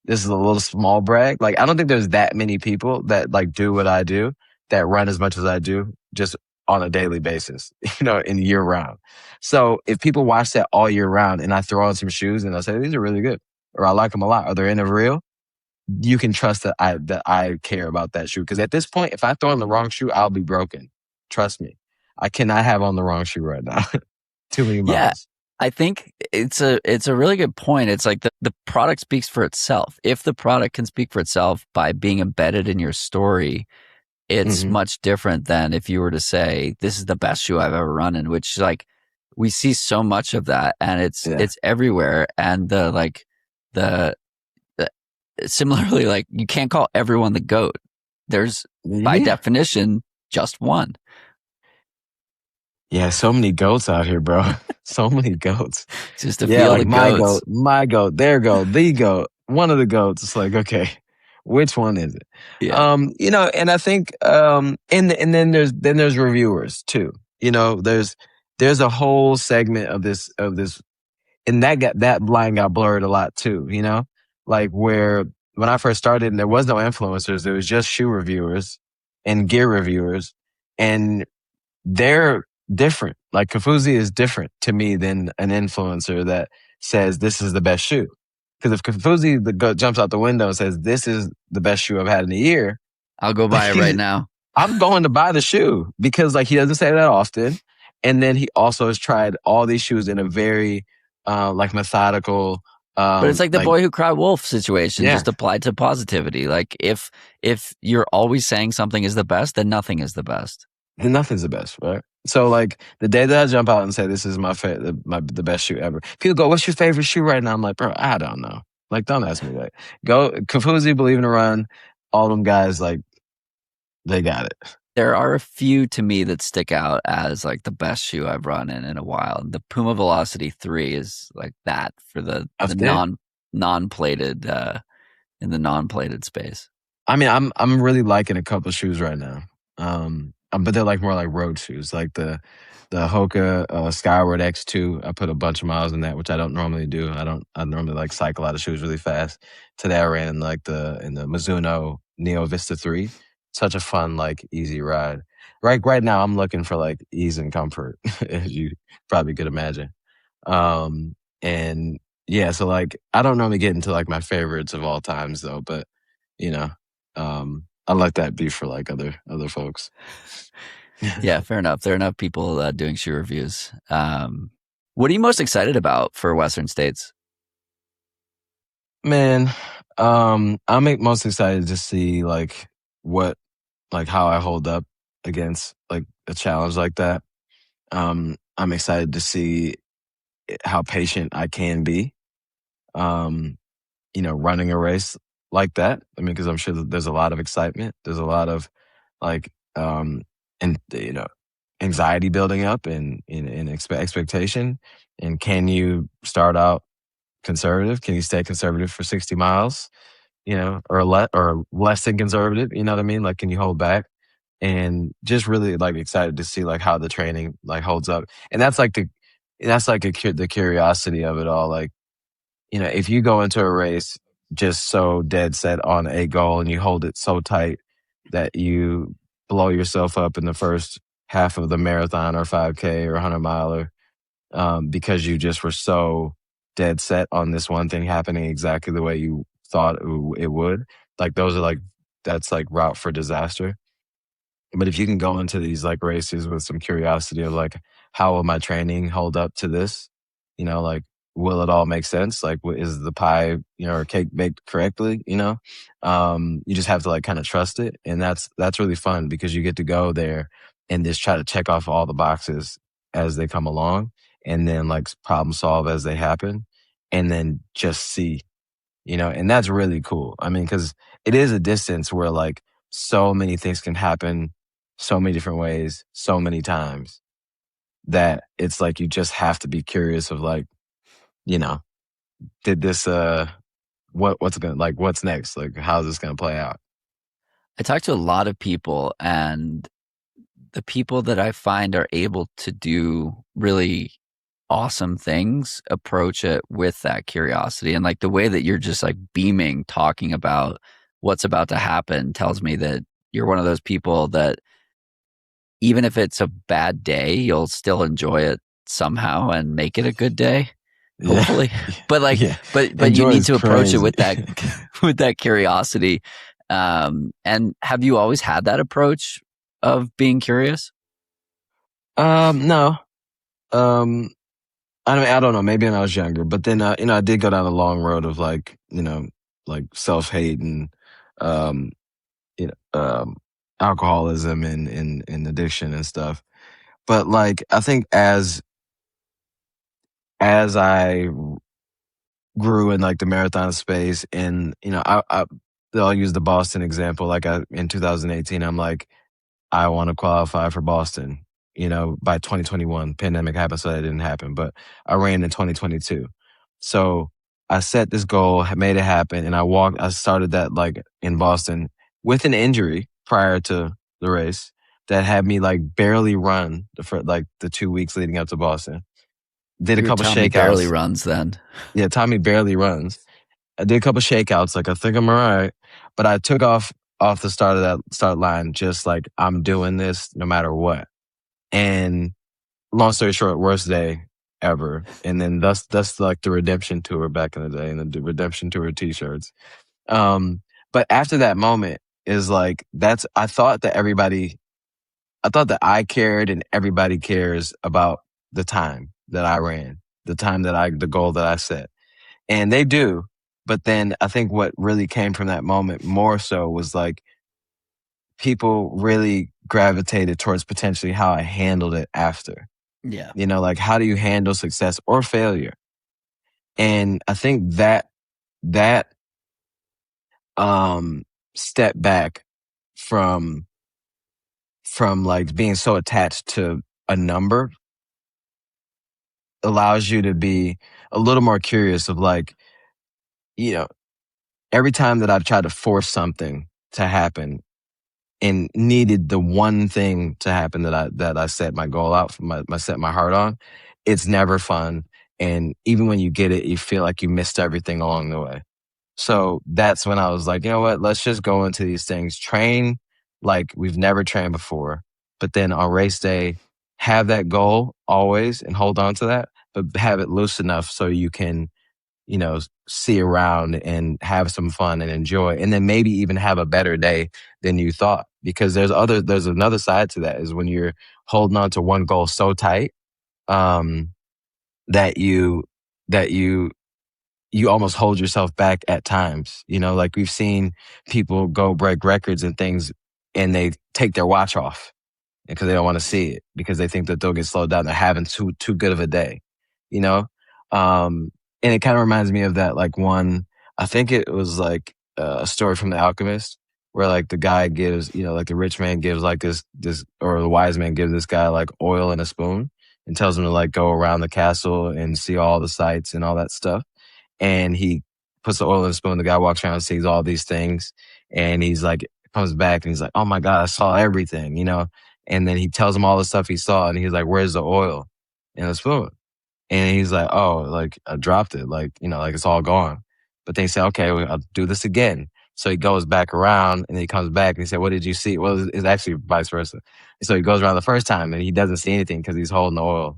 This is a little small brag. Like, I don't think there's that many people that like do what I do, that run as much as I do, just on a daily basis, in year round. So if people watch that all year round and I throw on some shoes and I say, these are really good, or I like them a lot, or they're in a reel, you can trust that I care about that shoe. Because at this point, if I throw on the wrong shoe, I'll be broken. Trust me. I cannot have on the wrong shoe right now. Too many miles. Yeah, I think it's a really good point. It's like the product speaks for itself. If the product can speak for itself by being embedded in your story, it's much different than if you were to say, this is the best shoe I've ever run in, which like we see so much of that, and it's everywhere. And the similarly, like, you can't call everyone the GOAT. There's by definition just one. Yeah, so many goats out here, bro. So many goats. Just to feel like my goats. my goat, their goat, the goat, one of the goats. It's like, okay, which one is it? Yeah. And I think, and then there's reviewers too. There's a whole segment of this, and that line got blurred a lot too. Like, where when I first started, and there was no influencers, there was just shoe reviewers and gear reviewers, and they're different. Like, Kafuzi is different to me than an influencer that says this is the best shoe. Because if Kafuzi jumps out the window and says this is the best shoe I've had in a year, I'll go buy it right now. I'm going to buy the shoe, because like, he doesn't say that often. And then he also has tried all these shoes in a very like methodical. But it's like the boy who cried wolf situation, just applied to positivity. Like, if you're always saying something is the best, then nothing is the best. Then nothing's the best, right? So like, the day that I jump out and say this is the best shoe ever, people go, "What's your favorite shoe right now?" I'm like, bro, I don't know. Like, don't ask me that. Go Kafuzi, Believe in a Run, all them guys, like, they got it. There are a few to me that stick out as like the best shoe I've run in a while. The Puma Velocity 3 is like that for the non-plated in the non-plated space. I mean, I'm really liking a couple of shoes right now. But they're like more like road shoes, like the Hoka Skyward X2. I put a bunch of miles in that, which I don't normally do. I normally like cycle out of shoes really fast. Today I ran in the Mizuno Neo Vista 3. Such a fun, like, easy ride. Right now I'm looking for like ease and comfort, as you probably could imagine. And yeah, so like, I don't normally get into like my favorites of all times though, but I let that be for like other folks. Yeah, fair enough. There are enough people doing shoe reviews. What are you most excited about for Western States? Man, I'm most excited to see like how I hold up against like a challenge like that. I'm excited to see how patient I can be, running a race like that. I mean, because I'm sure that there's a lot of excitement. There's a lot of like, anxiety building up and expectation. And can you start out conservative? Can you stay conservative for 60 miles? Or less than conservative? You know what I mean? Like, can you hold back? And just really like excited to see like how the training like holds up. And that's like the curiosity of it all. Like, if you go into a race just so dead set on a goal and you hold it so tight that you blow yourself up in the first half of the marathon or 5K or 100 miler, because you just were so dead set on this one thing happening exactly the way you thought it would, like those are like, that's like route for disaster. But if you can go into these like races with some curiosity of like, how will my training hold up to this? Like, will it all make sense? Like, is the pie, or cake baked correctly? You just have to like kind of trust it. And that's really fun because you get to go there and just try to check off all the boxes as they come along and then like problem solve as they happen and then just see, and that's really cool. I mean, cause it is a distance where like so many things can happen so many different ways, so many times that it's like you just have to be curious of like, you know, did this what's next? Like how's this gonna play out? I talk to a lot of people, and the people that I find are able to do really awesome things approach it with that curiosity. And like the way that you're just like beaming, talking about what's about to happen tells me that you're one of those people that even if it's a bad day, you'll still enjoy it somehow and make it a good day, hopefully. Yeah. But like, Yeah. but you need to approach it crazy. with that, with that curiosity. And have you always had that approach of being curious? No. I mean, I don't know. Maybe when I was younger, but then, I did go down a long road of like, like self-hate and, um, alcoholism and addiction and stuff. But like, I think as I grew in like the marathon space and, I'll use the Boston example. Like in 2018, I'm like, I want to qualify for Boston, by 2021. Pandemic happened, so that didn't happen. But I ran in 2022. So I set this goal, made it happen, and I started that like in Boston with an injury prior to the race that had me like barely run like the 2 weeks leading up to Boston. Did a Your couple Tommie barely shakeouts. runs then. Yeah, Tommie barely runs. I did a couple shakeouts, like I think I'm all right. But I took off the start of that start line, just like I'm doing this no matter what. And long story short, worst day ever. And then that's like the redemption tour back in the day and the redemption tour t-shirts. But after that moment is like I thought that I cared and everybody cares about the time that I ran, the goal that I set. And they do. But then I think what really came from that moment more so was like people really gravitated towards potentially how I handled it after. Yeah. Like how do you handle success or failure? And I think that step back from like being so attached to a number allows you to be a little more curious of like, every time that I've tried to force something to happen and needed the one thing to happen that I set my goal out for set my heart on, it's never fun. And even when you get it, you feel like you missed everything along the way. So that's when I was like, you know what, let's just go into these things, train like we've never trained before. But then on race day, have that goal always and hold on to that, but have it loose enough so you can, see around and have some fun and enjoy. And then maybe even have a better day than you thought. Because there's another side to that is when you're holding on to one goal so tight, that you almost hold yourself back at times. Like we've seen people go break records and things and they take their watch off because they don't want to see it because they think that they'll get slowed down. They're having too good of a day, and it kind of reminds me of that, like one, I think it was like a story from The Alchemist where like the guy gives, like the rich man gives like this, or the wise man gives this guy like oil in a spoon and tells him to like go around the castle and see all the sights and all that stuff. And he puts the oil in the spoon. The guy walks around and sees all these things. And he's like, comes back and he's like, oh my God, I saw everything, And then he tells him all the stuff he saw. And he's like, where's the oil in the spoon? And he's like, oh, like I dropped it. Like, like it's all gone. But they say, okay, well, I'll do this again. So he goes back around and he comes back and he said, what did you see? Well, it's actually vice versa. So he goes around the first time and he doesn't see anything because he's holding the oil,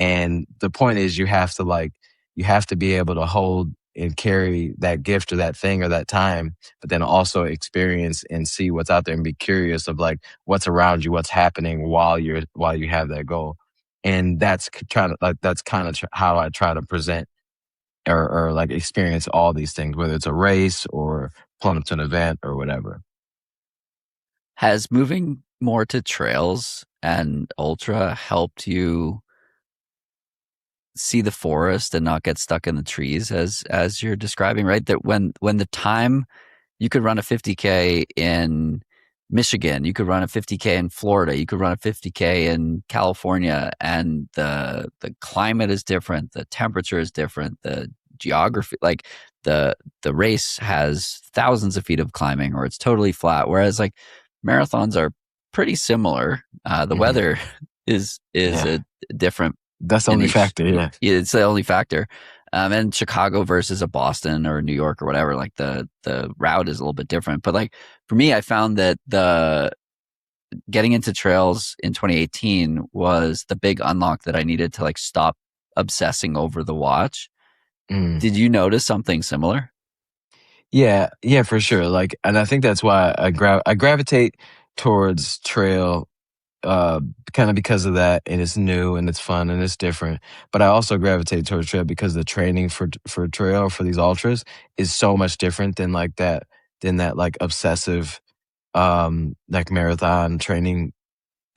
And the point is you have to like, you have to be able to hold and carry that gift or that thing or that time, but then also experience and see what's out there and be curious of like what's around you, what's happening while you have that goal. And that's kind of how I try to present or like experience all these things, whether it's a race or pulling up to an event or whatever. Has moving more to trails and ultra helped you see the forest and not get stuck in the trees as you're describing, right? That when the time you could run a 50K in Michigan, you could run a 50K in Florida, you could run a 50K in California, and the climate is different, the temperature is different, the geography, like the race has thousands of feet of climbing or it's totally flat, whereas like marathons are pretty similar. The weather is Yeah. a different That's the in only each. factor. Yeah. It's the only factor. And Chicago versus a Boston or New York or whatever, like the route is a little bit different. But like for me, I found that the getting into trails in 2018 was the big unlock that I needed to like stop obsessing over the watch. Mm. Did you notice something similar? Yeah, yeah, for sure. Like, and I think that's why I gravitate towards trail, kind of because of that, and it's new and it's fun and it's different. But I also gravitate towards trail because the training for trail for these ultras is so much different than that like obsessive like marathon training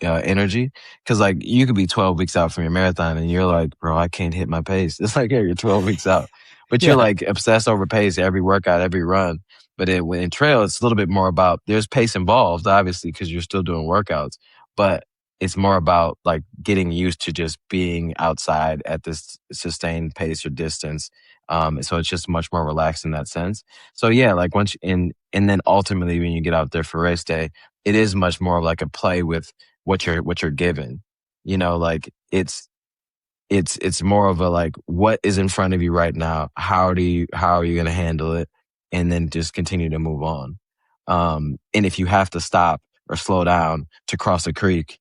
energy. Cause like you could be 12 weeks out from your marathon and you're like, bro, I can't hit my pace. It's like, yeah, you're 12 weeks out, but you're Yeah. like obsessed over pace every workout, every run. But when in trail, it's a little bit more about there's pace involved, obviously, because you're still doing workouts, but it's more about like getting used to just being outside at this sustained pace or distance. So it's just much more relaxed in that sense. So yeah, like and then ultimately when you get out there for race day, it is much more of like a play with what you're given. You know, like it's more of a like what is in front of you right now. How are you going to handle it, and then just continue to move on. And if you have to stop or slow down to cross a creek,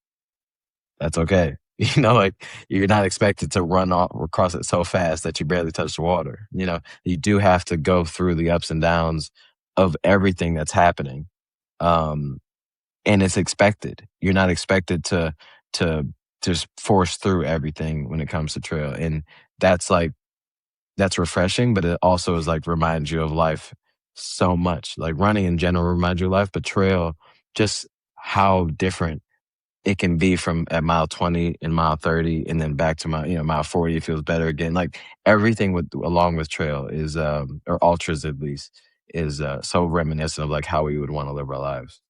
that's okay. You know, like you're not expected to run off or cross it so fast that you barely touch the water. You know, you do have to go through the ups and downs of everything that's happening. Um, and it's expected. You're not expected to just force through everything when it comes to trail, and that's like that's refreshing. But it also is like reminds you of life so much. Like running in general reminds you of life, but trail just how different it can be from at mile 20 and mile 30, and then back to mile 40. It feels better again. Like everything with along with trail is or ultras at least is so reminiscent of like how we would want to live our lives.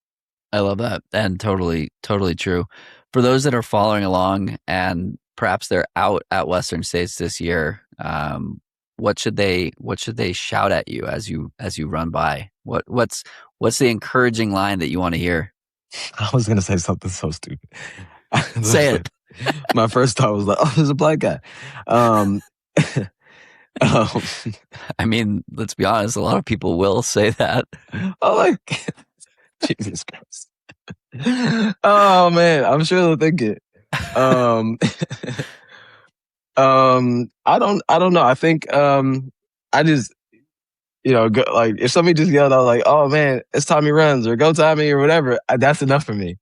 I love that. And totally, totally true. For those that are following along and perhaps they're out at Western States this year, what should they shout at you as you run by? What's the encouraging line that you want to hear? I was gonna say something so stupid. Say it. My first thought was like, "Oh, there's a black guy." Um, um, I mean, let's be honest. A lot of people will say that. oh, like Jesus Christ! Oh man, I'm sure they'll think it. Um, I don't know. I think I just go, like if somebody just yelled out like, "Oh man, it's Tommie Runz" or "Go Tommie" or whatever, that's enough for me.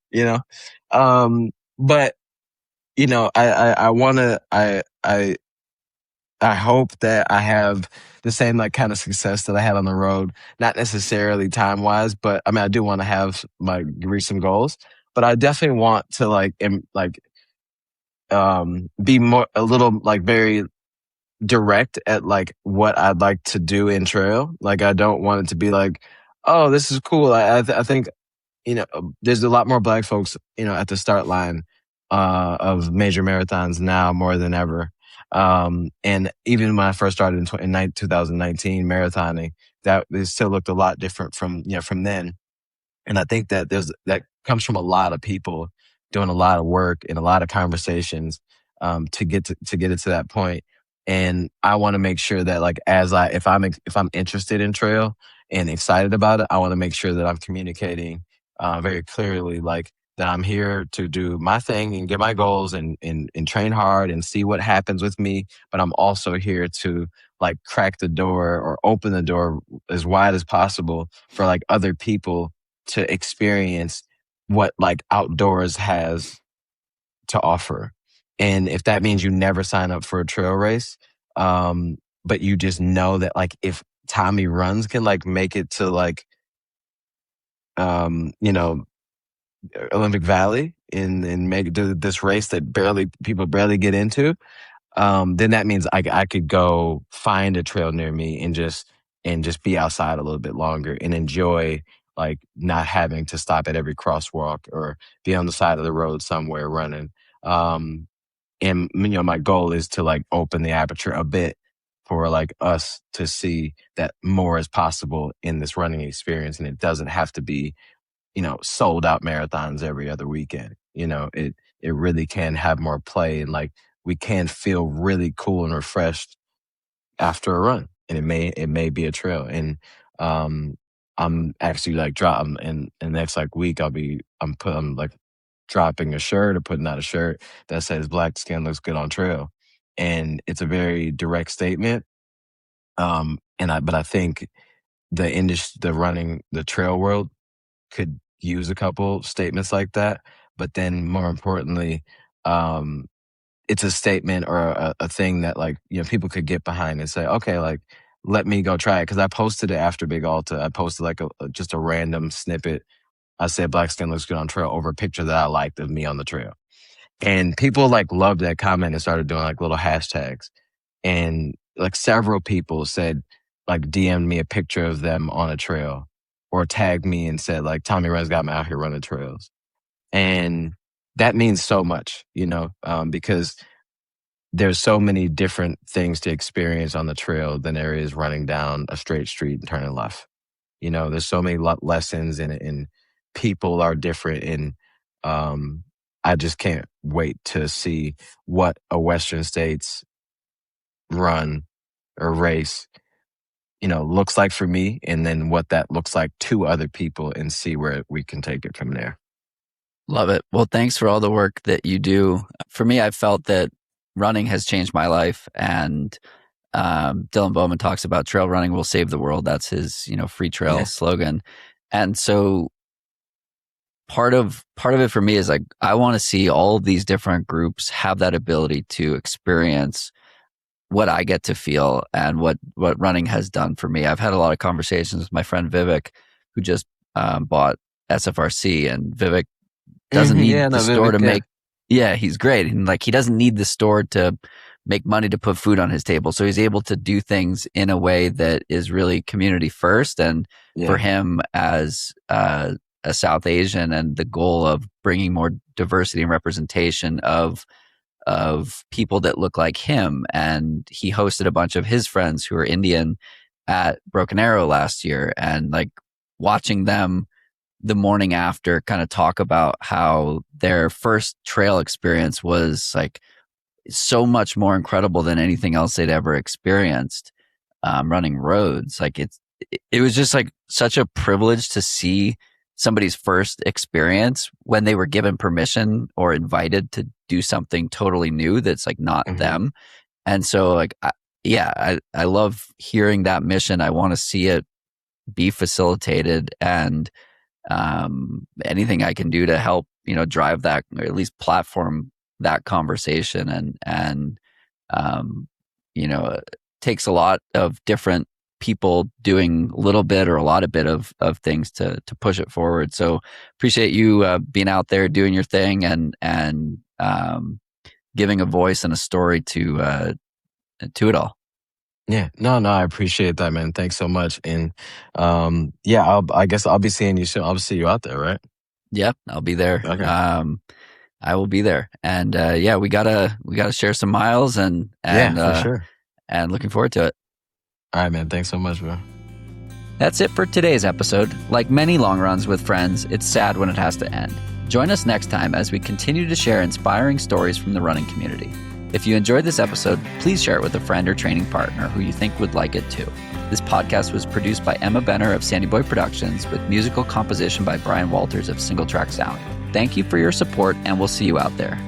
But I want to, I hope that I have the same like kind of success that I had on the road, not necessarily time wise, but I mean, I do want to have reach some goals, but I definitely want to be more, a little like very direct at like what I'd like to do in trail. Like, I don't want it to be like, oh, this is cool. I think there's a lot more black folks, at the start line of major marathons now more than ever. And even when I first started in 2019 marathoning, that it still looked a lot different from then. And I think that that comes from a lot of people doing a lot of work and a lot of conversations to get it to that point. And I want to make sure that like if I'm interested in trail and excited about it, I want to make sure that I'm communicating very clearly like that I'm here to do my thing and get my goals and train hard and see what happens with me. But I'm also here to like crack the door or open the door as wide as possible for like other people to experience what like outdoors has to offer. And if that means you never sign up for a trail race, but you just know that like if Tommie Runz can like make it to like, you know, Olympic Valley and make do this race that people barely get into, then that means I could go find a trail near me and just be outside a little bit longer and enjoy like not having to stop at every crosswalk or be on the side of the road somewhere running. And my goal is to like open the aperture a bit for like us to see that more is possible in this running experience, and it doesn't have to be sold out marathons every other weekend. It really can have more play, and like we can feel really cool and refreshed after a run, and it may be a trail. And I'm actually like dropping in the next like week. I'm like dropping a shirt or putting out a shirt that says "Black skin looks good on trail," and it's a very direct statement. But I think the trail world could use a couple statements like that. But then more importantly, it's a statement or a thing that like, people could get behind and say, okay, like, let me go try it. Cause I posted it after Big Alta. I posted like just a random snippet. I said, black skin looks good on trail over a picture that I liked of me on the trail. And people like loved that comment and started doing like little hashtags. And like several people said, like DM'd me a picture of them on a trail or tagged me and said like, Tommie Runz got me out here running trails. And that means so much, because there's so many different things to experience on the trail than there is running down a straight street and turning left. There's so many lessons and people are different. And I just can't wait to see what a Western States run or race, looks like for me, and then what that looks like to other people, and see where we can take it from there. Love it. Well, thanks for all the work that you do. For me, I've felt that running has changed my life, and Dylan Bowman talks about trail running will save the world. That's his, free trail slogan. And so part of it for me is like, I want to see all of these different groups have that ability to experience what I get to feel and what running has done for me. I've had a lot of conversations with my friend Vivek, who just bought SFRC, and Vivek doesn't need the store to make. Yeah, he's great. And like, he doesn't need the store to make money to put food on his table. So he's able to do things in a way that is really community first. And for him as a South Asian, and the goal of bringing more diversity and representation of people that look like him. And he hosted a bunch of his friends who are Indian at Broken Arrow last year, and like watching them the morning after kind of talk about how their first trail experience was like so much more incredible than anything else they'd ever experienced, running roads. Like it was just like such a privilege to see somebody's first experience when they were given permission or invited to do something totally new that's like not them. And so like, I love hearing that mission. I want to see it be facilitated, and anything I can do to help, drive that, or at least platform that conversation. And it takes a lot of different people doing a little bit or a lot of bit of things to push it forward. So appreciate you being out there doing your thing and giving a voice and a story to it all. Yeah, no, I appreciate that, man. Thanks so much. And I guess I'll be seeing you soon. I'll see you out there, right? Yep, I'll be there. Okay. I will be there. And we gotta share some miles and for sure. And looking forward to it. All right, man. Thanks so much, bro. That's it for today's episode. Like many long runs with friends, it's sad when it has to end. Join us next time as we continue to share inspiring stories from the running community. If you enjoyed this episode, please share it with a friend or training partner who you think would like it too. This podcast was produced by Emma Benner of Sandy Boy Productions, with musical composition by Brian Walters of Single Track Sound. Thank you for your support, and we'll see you out there.